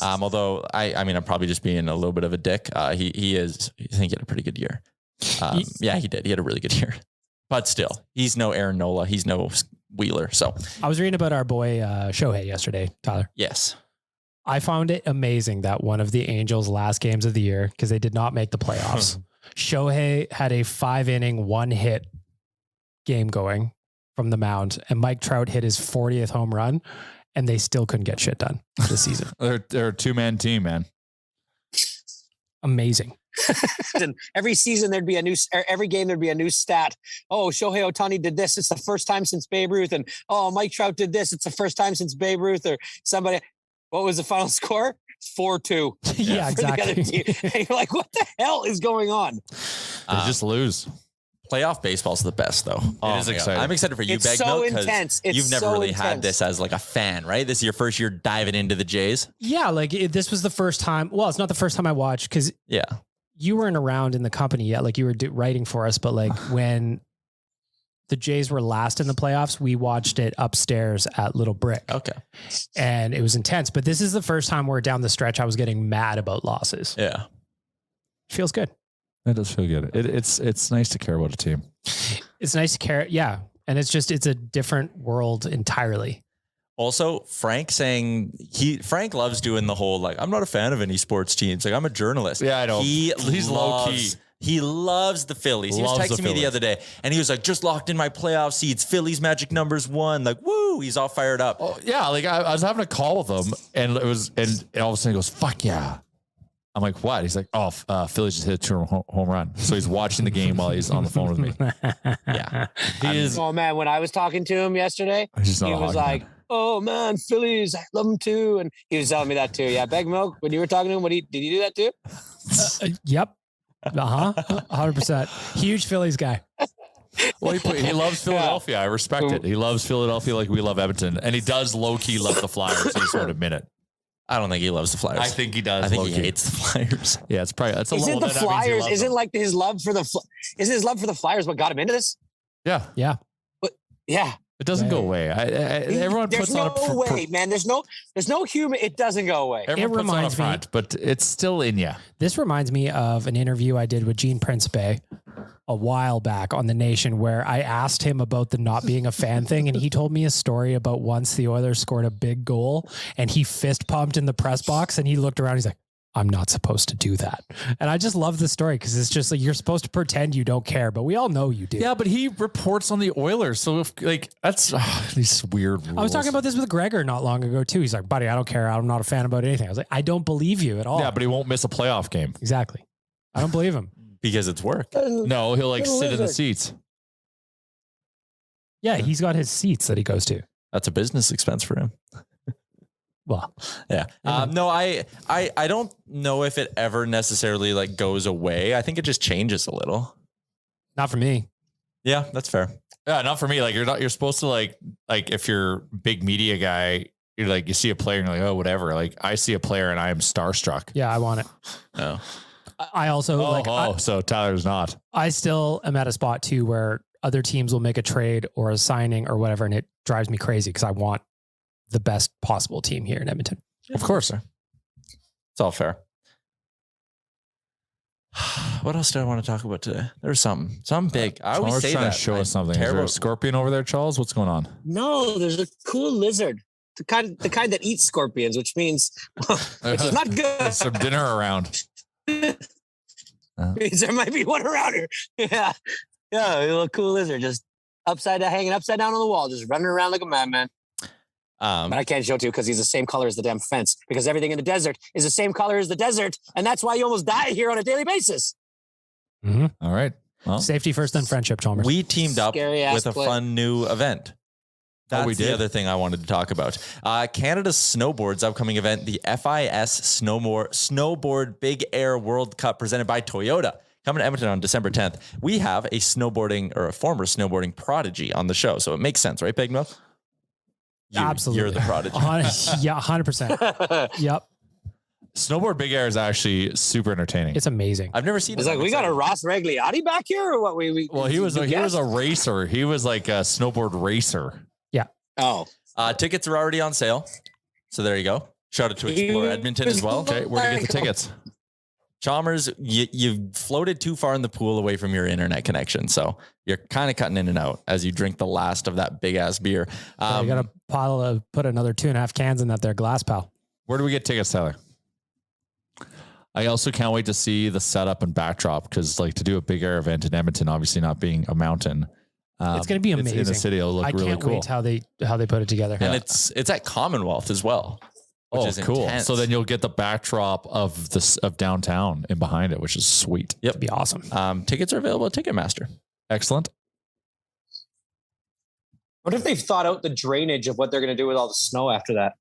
Although I'm probably just being a little bit of a dick. He is. I think he had a pretty good year. Yeah, he did. He had a really good year, but still, he's no Aaron Nola. He's no Wheeler. So I was reading about our boy Shohei yesterday, Tyler. Yes. I found it amazing that one of the Angels' last games of the year, because they did not make the playoffs, Shohei had a 5-inning, 1-hit game going from the mound, and Mike Trout hit his 40th home run, and they still couldn't get shit done this season. They're a 2-man team, man. Amazing. Every season every game there'd be a new stat. Oh, Shohei Ohtani did this. It's the first time since Babe Ruth. And Mike Trout did this. It's the first time since Babe Ruth. Or somebody. What was the final score? 4-2. Yeah, exactly. And you're like, what the hell is going on? They just lose. Playoff baseball's the best, though. It is exciting. I'm excited for you, It's Bag so Milk, 'cause intense. It's you've never so really intense. had this as like a fan, right? This is your first year diving into the Jays. Yeah, like this was the first time. Well, it's not the first time I watched, because you weren't around in the company yet. Like you were writing for us, but like when the Jays were last in the playoffs, we watched it upstairs at Little Brick. Okay. And it was intense. But this is the first time where down the stretch I was getting mad about losses. Yeah. Feels good. It does feel good. It's nice to care about a team. It's nice to care. Yeah. And it's a different world entirely. Also, Frank saying Frank loves doing the whole, like, I'm not a fan of any sports teams. Like, I'm a journalist. Yeah, I know. He's low key. He loves the Phillies. He was texting me the other day, and he was like, just locked in my playoff seats. Phillies magic numbers 1. Like, woo, he's all fired up. Oh, yeah, like I was having a call with him, and all of a sudden he goes, fuck yeah. I'm like, what? He's like, Phillies just hit a 2 home run. So he's watching the game while he's on the phone with me. Yeah. He is. Oh, man, when I was talking to him yesterday, he was like, oh, man, Phillies, I love them too. And he was telling me that too. Yeah, Bag Milk, when you were talking to him, did you do that too? Yep. 100%. Huge Phillies guy. Well, he loves Philadelphia. I respect it. He loves Philadelphia like we love Edmonton. And he does low-key love the Flyers. He just won't admit it. I don't think he loves the Flyers. I think he does. I think he hates the Flyers. Yeah, it's probably that's a Isn't the Flyers? Isn't like his love for the Flyers what got him into this? Yeah, yeah, but yeah, it doesn't go away. Everyone puts on no way, man. There's no human. It doesn't go away. Everyone puts on a front, but it's still in you. This reminds me of an interview I did with Gene Principe a while back on The Nation, where I asked him about the not being a fan thing, and he told me a story about once the Oilers scored a big goal and he fist pumped in the press box, and he looked around, he's like, I'm not supposed to do that. And I just love the story because it's just like, you're supposed to pretend you don't care, but we all know you do. Yeah, but he reports on the Oilers. So if that's these weird rules. I was talking about this with Gregor not long ago too. He's like, buddy, I don't care. I'm not a fan about anything. I was like, I don't believe you at all. Yeah, but he won't miss a playoff game. Exactly. I don't believe him. Because it's work. No, he'll like sit in the seats. Yeah, he's got his seats that he goes to. That's a business expense for him. Well, yeah. No, I don't know if it ever necessarily like goes away. I think it just changes a little. Not for me. Yeah, that's fair. Yeah, not for me. Like you're supposed to like if you're a big media guy, you're like, you see a player and you're like, oh, whatever. Like I see a player and I am starstruck. Yeah, I want it. Oh. I also so Tyler's not. I still am at a spot too where other teams will make a trade or a signing or whatever, and it drives me crazy because I want the best possible team here in Edmonton. Of course, sir. It's all fair. What else do I want to talk about today? There's something big. I always say trying that. To show us something. Is there a scorpion over there, Charles? What's going on? No, there's a cool lizard. The kind that eats scorpions, which means which is not good. There's some dinner around. There might be one around here. Yeah, a little cool lizard just hanging upside down on the wall, just running around like a madman. But I can't show it to you because he's the same color as the damn fence. Because everything in the desert is the same color as the desert, and that's why you almost die here on a daily basis. Mm-hmm. All right. Well, safety first, then friendship, Chalmers. We teamed up with a fun new event. That's the other thing I wanted to talk about. Canada's Snowboard's upcoming event, the FIS Snowboard Big Air World Cup presented by Toyota. Coming to Edmonton on December 10th. We have a former snowboarding prodigy on the show. So it makes sense, right, Big Milk? Absolutely. You're the prodigy. Yeah, 100%. Yep. Snowboard big air is actually super entertaining. It's amazing. I've never seen It's it. like, we got a Ross Regliotti back here, or what? Well, he was a racer. He was like a snowboard racer. Yeah. Oh, Tickets are already on sale. So there you go. Shout out to Explore Edmonton as well. Okay, where do you get the tickets? Chalmers, you floated too far in the pool away from your internet connection. So you're kind of cutting in and out as you drink the last of that big ass beer. You got to put another 2.5 cans in that there glass, pal. Where do we get tickets, Tyler? I also can't wait to see the setup and backdrop because, like, to do a big air event in Edmonton, obviously not being a mountain, it's going to be amazing. In the city, it'll look really cool. I can't wait how they put it together. And it's at Commonwealth as well. Which is cool. intense. So then you'll get the backdrop of downtown in behind it, which is sweet. Yep. It'd be awesome. Tickets are available at Ticketmaster. Excellent. what if they've thought out the drainage of what they're going to do with all the snow after that?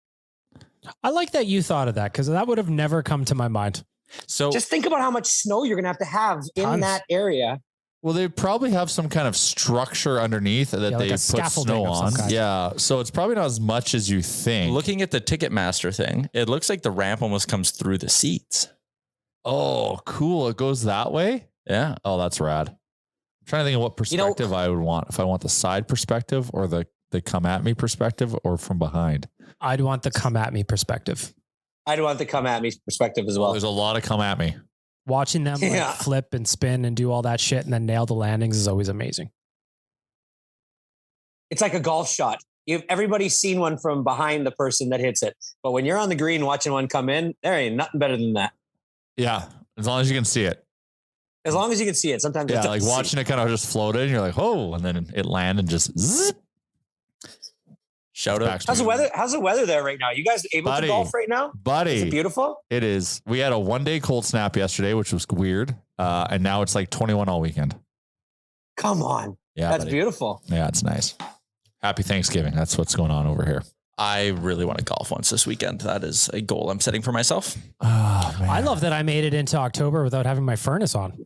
I like that you thought of that because that would have never come to my mind. So Just think about how much snow you're going to have in Tons. that area. Well, they probably have some kind of structure underneath that like they a put scaffolding snow of some on. kind. Yeah. So it's probably not as much as you think. looking at the Ticketmaster thing, it looks like the ramp almost comes through the seats. Oh, cool. It goes that way? Yeah. Oh, that's rad. I'm trying to think of what perspective I would want. If I want the side perspective or the come at me perspective or from behind. I'd want the come at me perspective. I'd want the come at me perspective as well. There's a lot of come at me. Watching them like Yeah. flip and spin and do all that shit and then nail the landings is always amazing. It's like a golf shot. Everybody's seen one from behind the person that hits it. But when you're on the green watching one come in, there ain't nothing better than that. Yeah. As long as you can see it. As long as you can see it. Sometimes Yeah. it's Like watching it kind of just float in. You're like, oh, and then it land and just zip. Shout out. How's the weather there right now? You guys able Buddy. to golf right now? Buddy. Is it beautiful? It is. We had a 1-day cold snap yesterday, which was weird. And now it's like 21 all weekend. Come on. Yeah. That's buddy. beautiful. Yeah, it's nice. Happy Thanksgiving. That's what's going on over here. I really want to golf once this weekend. That is a goal I'm setting for myself. Oh, man. I love that I made it into October without having my furnace on.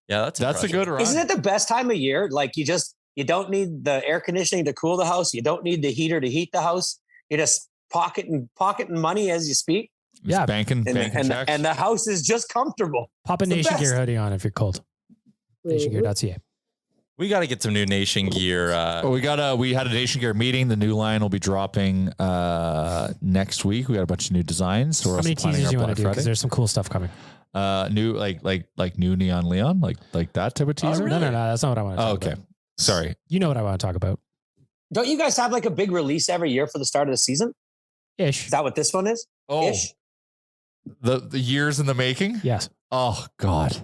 Yeah, That's a impressive. good run. Isn't it the best time of year? Like you don't need the air conditioning to cool the house. You don't need the heater to heat the house. You're just pocketing money as you speak. Just Yeah. banking checks. And the house is just comfortable. Pop a It's the Nation best. Gear hoodie on if you're cold. Nationgear.ca. We got to get some new Nation gear. We had a Nation Gear meeting. The new line will be dropping next week. We got a bunch of new designs. So we're How many also planning teasers our do you want Black to do? Because Friday. there's some cool stuff coming. New like new Neon Leon, like that type of teaser. No, that's not what I want to Oh, talk okay. about. Sorry. You know what I want to talk about. Don't you guys have like a big release every year for the start of the season? Ish. Is that what this one is? Oh, Ish? the years in the making. Yes. Oh God.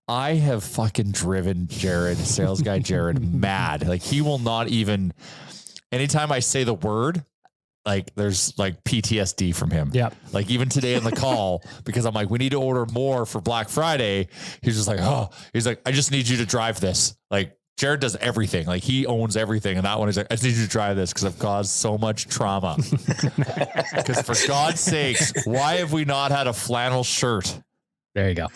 I have fucking driven sales guy Jared mad. Like he will not even, anytime I say the word, like there's like PTSD from him. Yeah. Like even today in the call, because I'm like, we need to order more for Black Friday. He's just like, he's like, I just need you to drive this. Like Jared does everything. Like he owns everything. And that one is like, I just need you to drive this because I've caused so much trauma. Because for God's sakes, why have we not had a flannel shirt? There you go.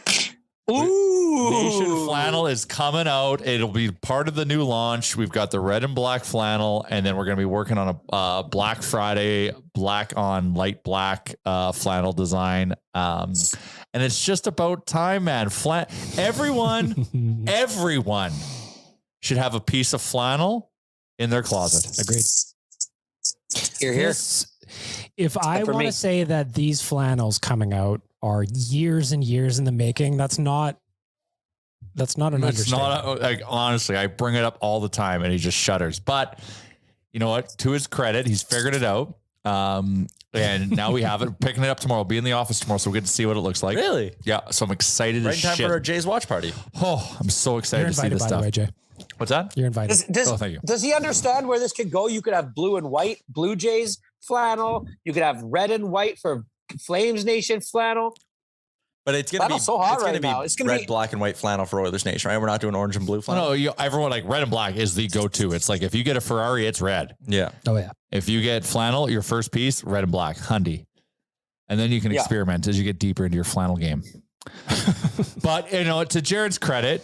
Ooh. Nation flannel is coming out. It'll be part of the new launch. We've got the red and black flannel, and then we're going to be working on a Black Friday black on light black flannel design. And it's just about time, man. Everyone should have a piece of flannel in their closet. Agreed. You're here. If I for want me. to say that these flannels coming out are years and years in the making, that's not an It's understatement. not like honestly, I bring it up all the time and he just shudders. But you know what? To his credit, he's figured it out. And now we have it. Picking it up tomorrow. I'll be in the office tomorrow, so we get to see what it looks like. Really? Yeah. So I'm excited Right as in time shit. for Jay's watch party. Oh, I'm so excited You're to see invited, this by stuff. the way, Jay. What's that? You're invited. Oh, thank you. Does he understand where this could go? You could have blue and white Blue Jays flannel. You could have red and white for Flames Nation flannel. But it's gonna be Flannel's so hot it's gonna right be now. It's gonna red, be- black, and white flannel for Oilers Nation, right? We're not doing orange and blue flannel. No, everyone like red and black is the go-to. It's like if you get a Ferrari, it's red. Yeah. Oh yeah. If you get flannel, your first piece, red and black, Hyundai. And then you can Yeah. experiment as you get deeper into your flannel game. But, to Jared's credit,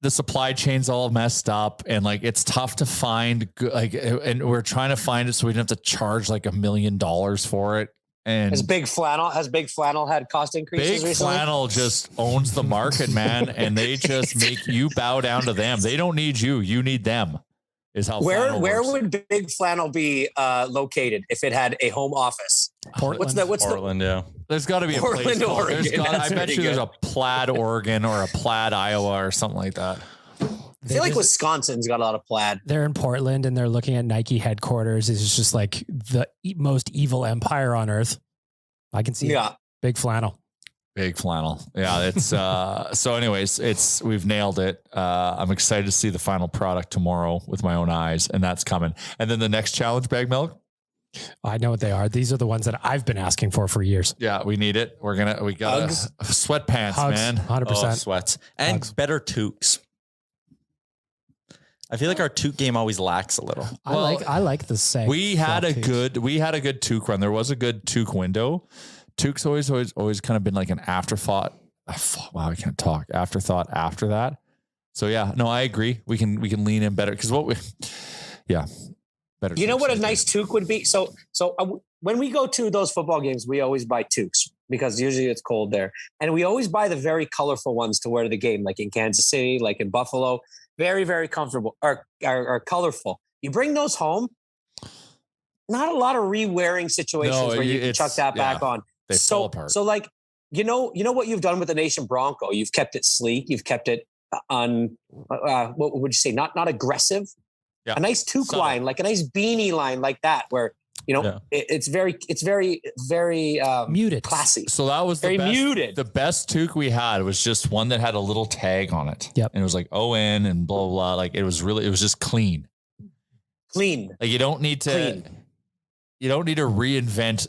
the supply chain's all messed up and like it's tough to find and we're trying to find it so we don't have to charge like $1 million for it. And Has Big Flannel had cost increases Big recently? Flannel just owns the market, man, and they just make you bow down to them. They don't need you; you need them. Is how Where works. would Big Flannel be located if it had a home office? Portland. Portland, yeah. There's got to be a Portland, place called, Oregon. I bet Pretty you there's good. a Plaid, Oregon, or a Plaid, Iowa, or something like that. I feel like Wisconsin's got a lot of plaid. They're in Portland and they're looking at Nike headquarters. It's just like the most evil empire on earth. I can see it. Big Flannel. Big Flannel. Yeah, it's so anyways, we've nailed it. I'm excited to see the final product tomorrow with my own eyes, and that's coming. And then the next challenge, bag milk. I know what they are. These are the ones that I've been asking for years. Yeah, we need it. We got sweatpants, Hugs, man. 100%. Sweats and Hugs. better toques. I feel like our toque game always lacks a little. I like the same. We had a good toque run. There was a good toque window. Toque's always kind of been like an afterthought. Wow, I can't talk. Afterthought after that. So yeah, no, I agree. We can lean in better because better. You know what a nice toque would be? So when we go to those football games, we always buy toques because usually it's cold there. And we always buy the very colorful ones to wear to the game, like in Kansas City, like in Buffalo. Very, very comfortable or colorful. You bring those home, not a lot of re-wearing situations where you can chuck that back on. They fall apart. So like, you know what you've done with the Nation Bronco? You've kept it sleek. You've kept it what would you say? Not aggressive. Yeah. A nice toque line, like a nice beanie line like that, where it's very muted, classy. So that was very muted. The best toque we had was just one that had a little tag on it. Yep. And it was like ON and blah, blah, blah. Like it was just clean. Clean. Like you don't need to reinvent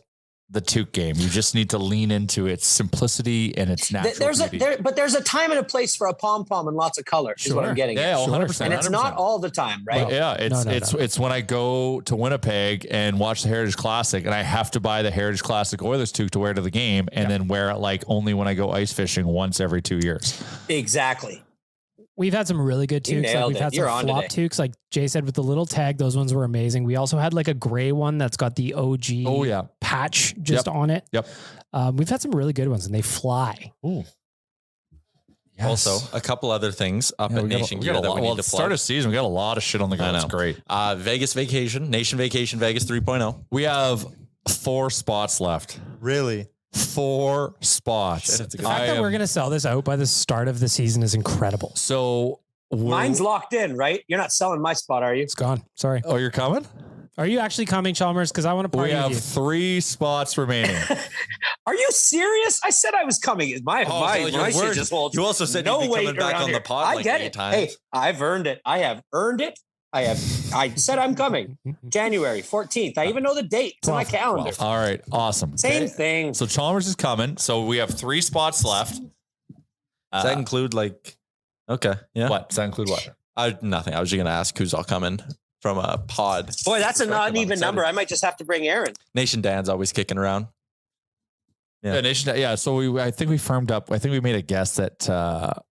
the toque game. You just need to lean into its simplicity and its natural beauty. But there's a time and a place for a pom-pom and lots of color is what I'm getting at. 100%. And it's not all the time, right? But yeah, it's when I go to Winnipeg and watch the Heritage Classic and I have to buy the Heritage Classic Oilers toque to wear to the game and then wear it like only when I go ice fishing once every 2 years. Exactly. We've had some really good toques. Like we've had some flop toques, like Jay said, with the little tag. Those ones were amazing. We also had like a gray one that's got the OG patch just on it. Yep. We've had some really good ones and they fly. Ooh. Yes. Also, a couple other things up at Nation Gear that we need to plug. Start of season, we got a lot of shit on the go. That's great. Vegas Vacation, Nation Vacation Vegas 3.0. We have 4 spots left. Really? 4 spots. The fact that we're going to sell this out by the start of the season is incredible. So mine's locked in, right? You're not selling my spot, are you? It's gone. Sorry. Oh, you're coming? Are you actually coming, Chalmers? Because I want to party with you. We have 3 spots remaining. Are you serious? I said I was coming. My shit just holds. You also said you'd be coming back on the pod I like get 8 it. times. Hey, I've earned it. I have earned it. I said I'm coming. January 14th. I even know the date. It's on my calendar. All right. Awesome. Same thing. So Chalmers is coming. So we have 3 spots left. Does that include like, okay. Yeah. What? Does that include what? Nothing. I was just going to ask who's all coming from a pod. Boy, that's an uneven number. I might just have to bring Aaron. Nation Dan's always kicking around. Yeah. Nation. Yeah. So I think we firmed up. I think we made a guess that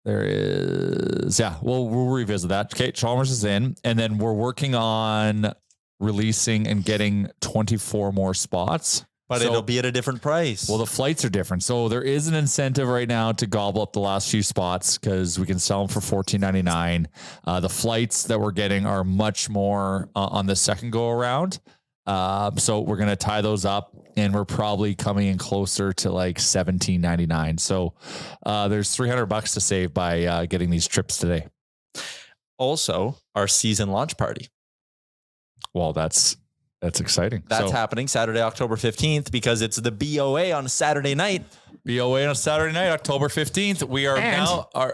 there is. Yeah. We'll revisit that. Okay. Chalmers is in, and then we're working on releasing and getting 24 more spots. But it'll be at a different price. Well, the flights are different. So there is an incentive right now to gobble up the last few spots because we can sell them for $14.99. The flights that we're getting are much more on the second go around. So we're going to tie those up and we're probably coming in closer to like $17.99. So there's $300 to save by getting these trips today. Also, our season launch party. Well, that's exciting. That's happening Saturday, October 15th, because it's the BOA on Saturday night. BOA on Saturday night, October 15th. We are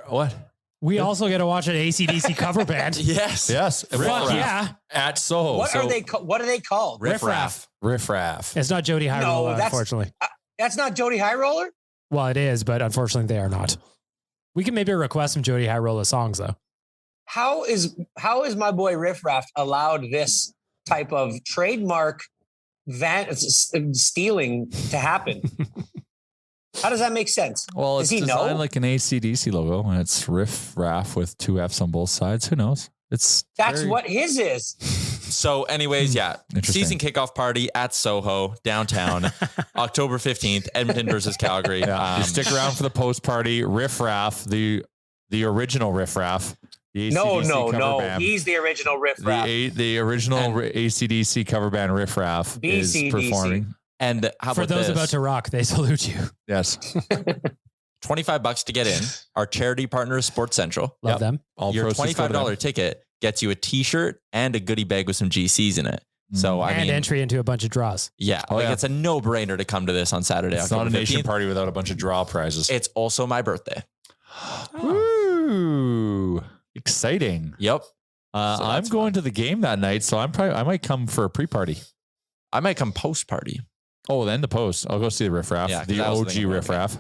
what? We also get to watch an AC/DC cover band. Yes. Fuck yeah. At Soho. What are they called? Riff-raff. It's not Jody High Roller, unfortunately. That's not Jody High Roller? Well, it is, but unfortunately they are not. We can maybe request some Jody High Roller songs though. How is my boy Riff Raff allowed this type of trademark stealing to happen? How does that make sense? Well, does it's he designed know? like an AC/DC logo, and it's Riff Raff with 2 F's on both sides. Who knows? That's what his is. So anyways, season kickoff party at Soho downtown, October 15th, Edmonton versus Calgary. You stick around for the post party. Riff Raff, the original Riff Raff. No. He's the original Riff Raff. The original AC/DC cover band Riff Raff is performing. And how for about those this? about to rock, they salute you. Yes. $25 to get in. Our charity partner is Sports Central. Love them. All Your proceeds go to them. $25 ticket gets you a t-shirt and a goodie bag with some GCs in it. So I mean, entry into a bunch of draws. Yeah. It's a no-brainer to come to this on Saturday. It's October not a nation 15th. party without a bunch of draw prizes. It's also my birthday. Ooh, exciting. Yep. I'm going to the game that night, so I might come for a pre-party. I might come post-party. Oh, then the post. I'll go see the Riff Raff, the OG Riff Raff.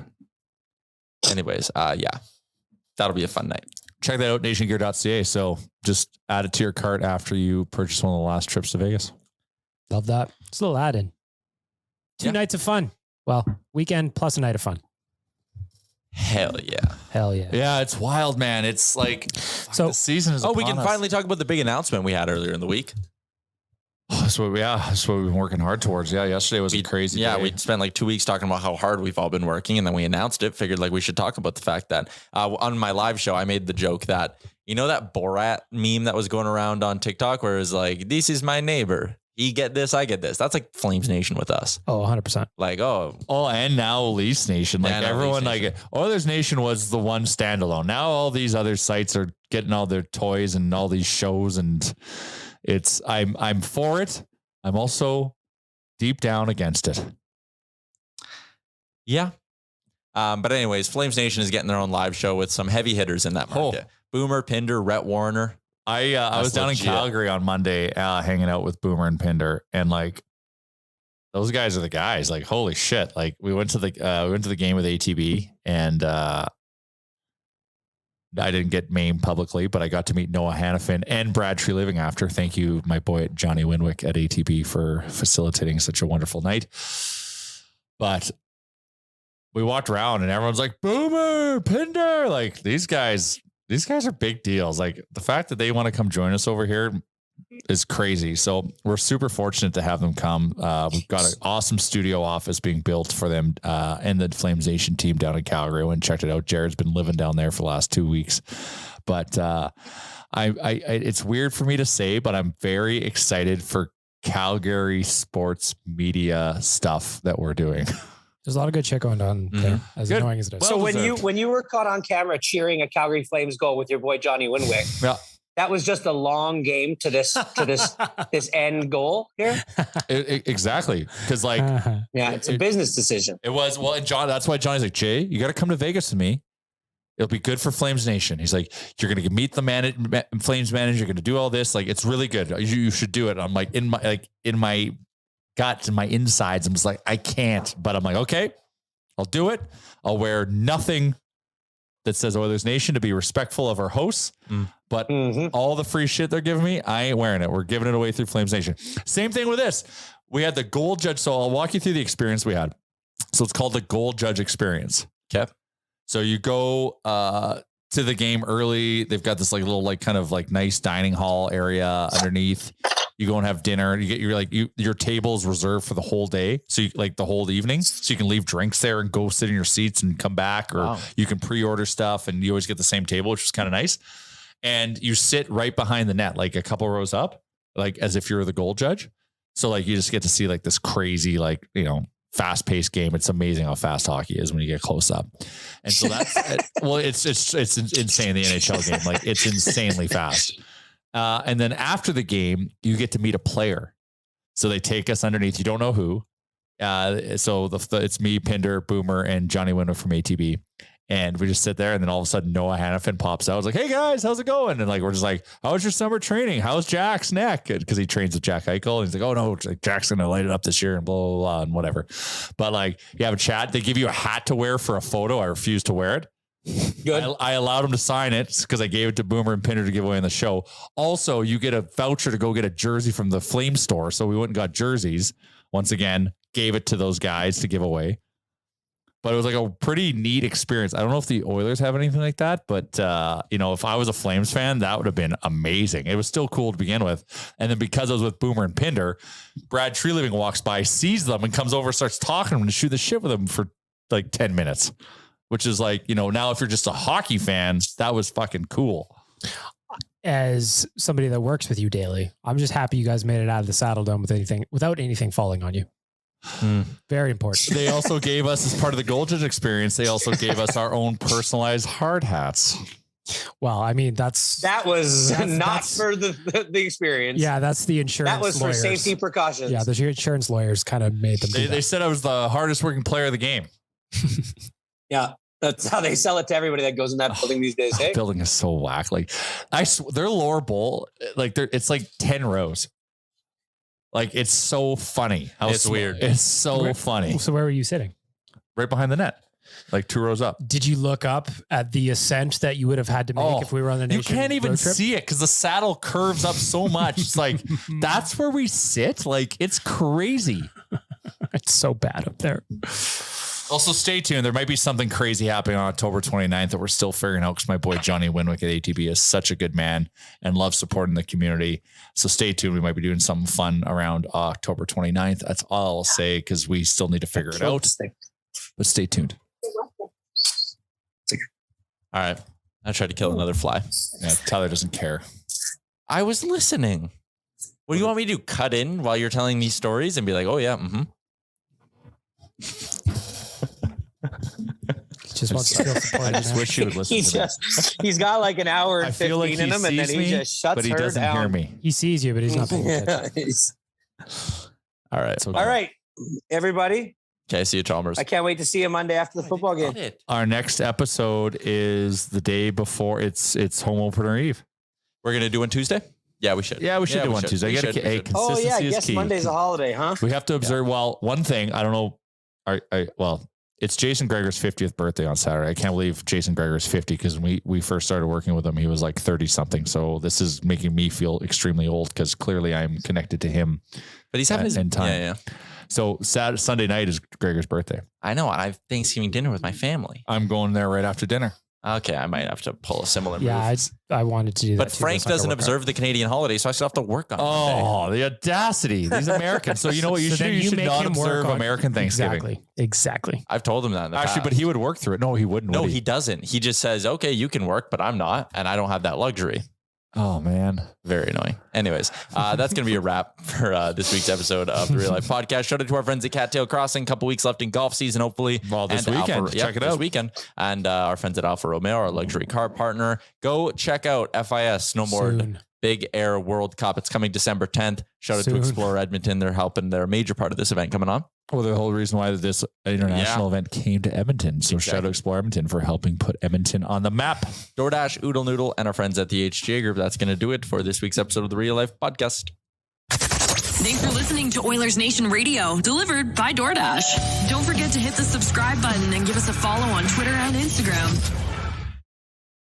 Anyways, that'll be a fun night. Check that out, nationgear.ca. So just add it to your cart after you purchase one of the last trips to Vegas. Love that. It's a little add-in. 2 nights of fun. Well, weekend plus a night of fun. Hell yeah. Hell yeah. Yeah, it's wild, man. It's like the season is we can upon us. finally talk about the big announcement we had earlier in the week. That's what we've been working hard towards. Yeah, yesterday was a crazy day. We spent like 2 weeks talking about how hard we've all been working, and then we announced it. Figured like we should talk about the fact that on my live show, I made the joke that, you know, that Borat meme that was going around on TikTok where it was like, this is my neighbor. He get this, I get this. That's like Flames Nation with us. Oh, 100%. Like, and now Leafs Nation. Like everyone, like Oilers Nation was the one standalone. Now all these other sites are getting all their toys and all these shows, and I'm for it. I'm also deep down against it. Yeah. But anyways, Flames Nation is getting their own live show with some heavy hitters in that market. Boomer, Pinder, Rhett Warner. I was down in Calgary on Monday, hanging out with Boomer and Pinder, and like those guys are the guys. Like, holy shit! Like we went to the game with ATB, and I didn't get named publicly, but I got to meet Noah Hannafin and Brad Tree Living after. Thank you, my boy Johnny Winwick at ATB, for facilitating such a wonderful night. But we walked around, and everyone's like, Boomer, Pinder, like these guys are big deals. Like the fact that they want to come join us over here is crazy. So we're super fortunate to have them come. We've got an awesome studio office being built for them and the Flames Nation team down in Calgary. I went and checked it out. Jared's been living down there for the last 2 weeks, but it's weird for me to say, but I'm very excited for Calgary sports media stuff that we're doing. There's a lot of good shit going on there, as annoying as it is. So when you were caught on camera cheering a Calgary Flames goal with your boy Johnny Winwick, that was just a long game to this this end goal here. Exactly, because like it's a business decision. It was and John. That's why Johnny's like, Jay, you got to come to Vegas with me. It'll be good for Flames Nation. He's like, you're going to meet the Flames manager. You're going to do all this. Like, it's really good. You should do it. I'm like in my guts and my insides. I'm just like, I can't, but I'm like, okay, I'll do it. I'll wear nothing that says Oilers Nation to be respectful of our hosts, but all the free shit they're giving me, I ain't wearing it. We're giving it away through Flames Nation. Same thing with this. We had the goal judge. So I'll walk you through the experience we had. So it's called the goal judge experience. Okay. So you go to the game early. They've got this like little like kind of like nice dining hall area underneath. You go and have dinner. You get your table's reserved for the whole day. So you like the whole evening. So you can leave drinks there and go sit in your seats and come back, or you can pre-order stuff and you always get the same table, which is kind of nice. And you sit right behind the net, like a couple rows up, like as if you're the goal judge. So like you just get to see like this crazy, like, you know, fast-paced game. It's amazing how fast hockey is when you get close up. And so that's it's insane, the NHL game. Like it's insanely fast. And then after the game, you get to meet a player. So they take us underneath. You don't know who. So it's me, Pinder, Boomer, and Johnny Winwick from ATB. And we just sit there, and then all of a sudden Noah Hannafin pops out. I was like, hey guys, how's it going? And like, we're just like, how was your summer training? How's Jack's neck? Because he trains with Jack Eichel. And he's like, oh no, Jack's going to light it up this year and blah, blah, blah, and whatever. But like, you have a chat. They give you a hat to wear for a photo. I refuse to wear it. Good. I allowed him to sign it because I gave it to Boomer and Pinder to give away in the show. Also, you get a voucher to go get a jersey from the Flame store. So we went and got jerseys. Once again, gave it to those guys to give away. But it was like a pretty neat experience. I don't know if the Oilers have anything like that, but if I was a Flames fan, that would have been amazing. It was still cool to begin with. And then because I was with Boomer and Pinder, Brad Treeliving walks by, sees them, and comes over, starts talking to them, and shoot the shit with them for like 10 minutes, which is like, now if you're just a hockey fan, that was fucking cool. As somebody that works with you daily, I'm just happy you guys made it out of the Saddle Dome without anything falling on you. Very important. They also gave us, as part of the Gold Judge experience, they also gave us our own personalized hard hats. Well, I mean, that was not for the experience. Yeah, that's the insurance. That was lawyers. For safety precautions. Yeah, the insurance lawyers kind of made them. They said I was the hardest working player of the game. Yeah, that's how they sell it to everybody that goes in that building these days. Hey? Building is so whack. Like their lower bowl, it's like 10 rows. Like, it's so funny. It's weird. It's so funny. So where were you sitting? Right behind the net, like 2 rows up. Did you look up at the ascent that you would have had to make if we were on the Nation? You can't even see it because the saddle curves up so much. It's like, that's where we sit. Like, it's crazy. It's so bad up there. Also, stay tuned. There might be something crazy happening on October 29th that we're still figuring out because my boy Johnny Winwick at ATB is such a good man and loves supporting the community. So stay tuned. We might be doing something fun around October 29th. That's all I'll say because we still need to figure it out. But stay tuned. All right. I tried to kill another fly. Yeah, Tyler doesn't care. I was listening. What do you want me to do? Cut in while you're telling these stories and be like, oh, yeah, mm-hmm. Just wants to feel supported. I just wish you would listen to me. He's got like an hour and 15 like in him, and then he just shuts but he her doesn't down. hear me. He sees you, but he's not paying attention. All right. All right, everybody. Okay, see you, Chalmers. I can't wait to see you Monday after the football game. Our next episode is the day before it's home opener eve. We're going to do one Tuesday? Yeah, we should. Yeah, we should do one Tuesday. Consistency oh, yeah, I guess key. Monday's a holiday, huh? We have to observe. Yeah. Well, one thing, I don't know. It's Jason Greger's 50th birthday on Saturday. I can't believe Jason Greger's 50 because when we first started working with him, he was like 30 something. So this is making me feel extremely old because clearly I'm connected to him. But he's having his time. Yeah. So Sunday night is Greger's birthday. I know. I have Thanksgiving dinner with my family. I'm going there right after dinner. Okay, I might have to pull a similar move. Yeah, I wanted to do that. But Frank doesn't observe the Canadian holiday, so I still have to work on it. Oh, the audacity. These Americans. So you know what you should do? You should not observe American Thanksgiving. Exactly. I've told him that in the past. But he would work through it. No, he wouldn't. No, he doesn't. He just says, okay, you can work, but I'm not. And I don't have that luxury. Oh, man. Very annoying. Anyways, that's going to be a wrap for this week's episode of the Real Life Podcast. Shout out to our friends at Cattail Crossing. Couple weeks left in golf season, hopefully. Well, this weekend. Check it out. This weekend. And our friends at Alfa Romeo, our luxury car partner. Go check out FIS Snowboard Big Air World Cup. It's coming December 10th. Shout out to Explorer Edmonton. They're helping. They're a major part of this event coming on. Well, the whole reason why this international event came to Edmonton. So shout out Explore Edmonton for helping put Edmonton on the map. DoorDash, Oodle Noodle, and our friends at the HGA Group. That's going to do it for this week's episode of the Real Life Podcast. Thanks for listening to Oilers Nation Radio, delivered by DoorDash. Don't forget to hit the subscribe button and give us a follow on Twitter and Instagram.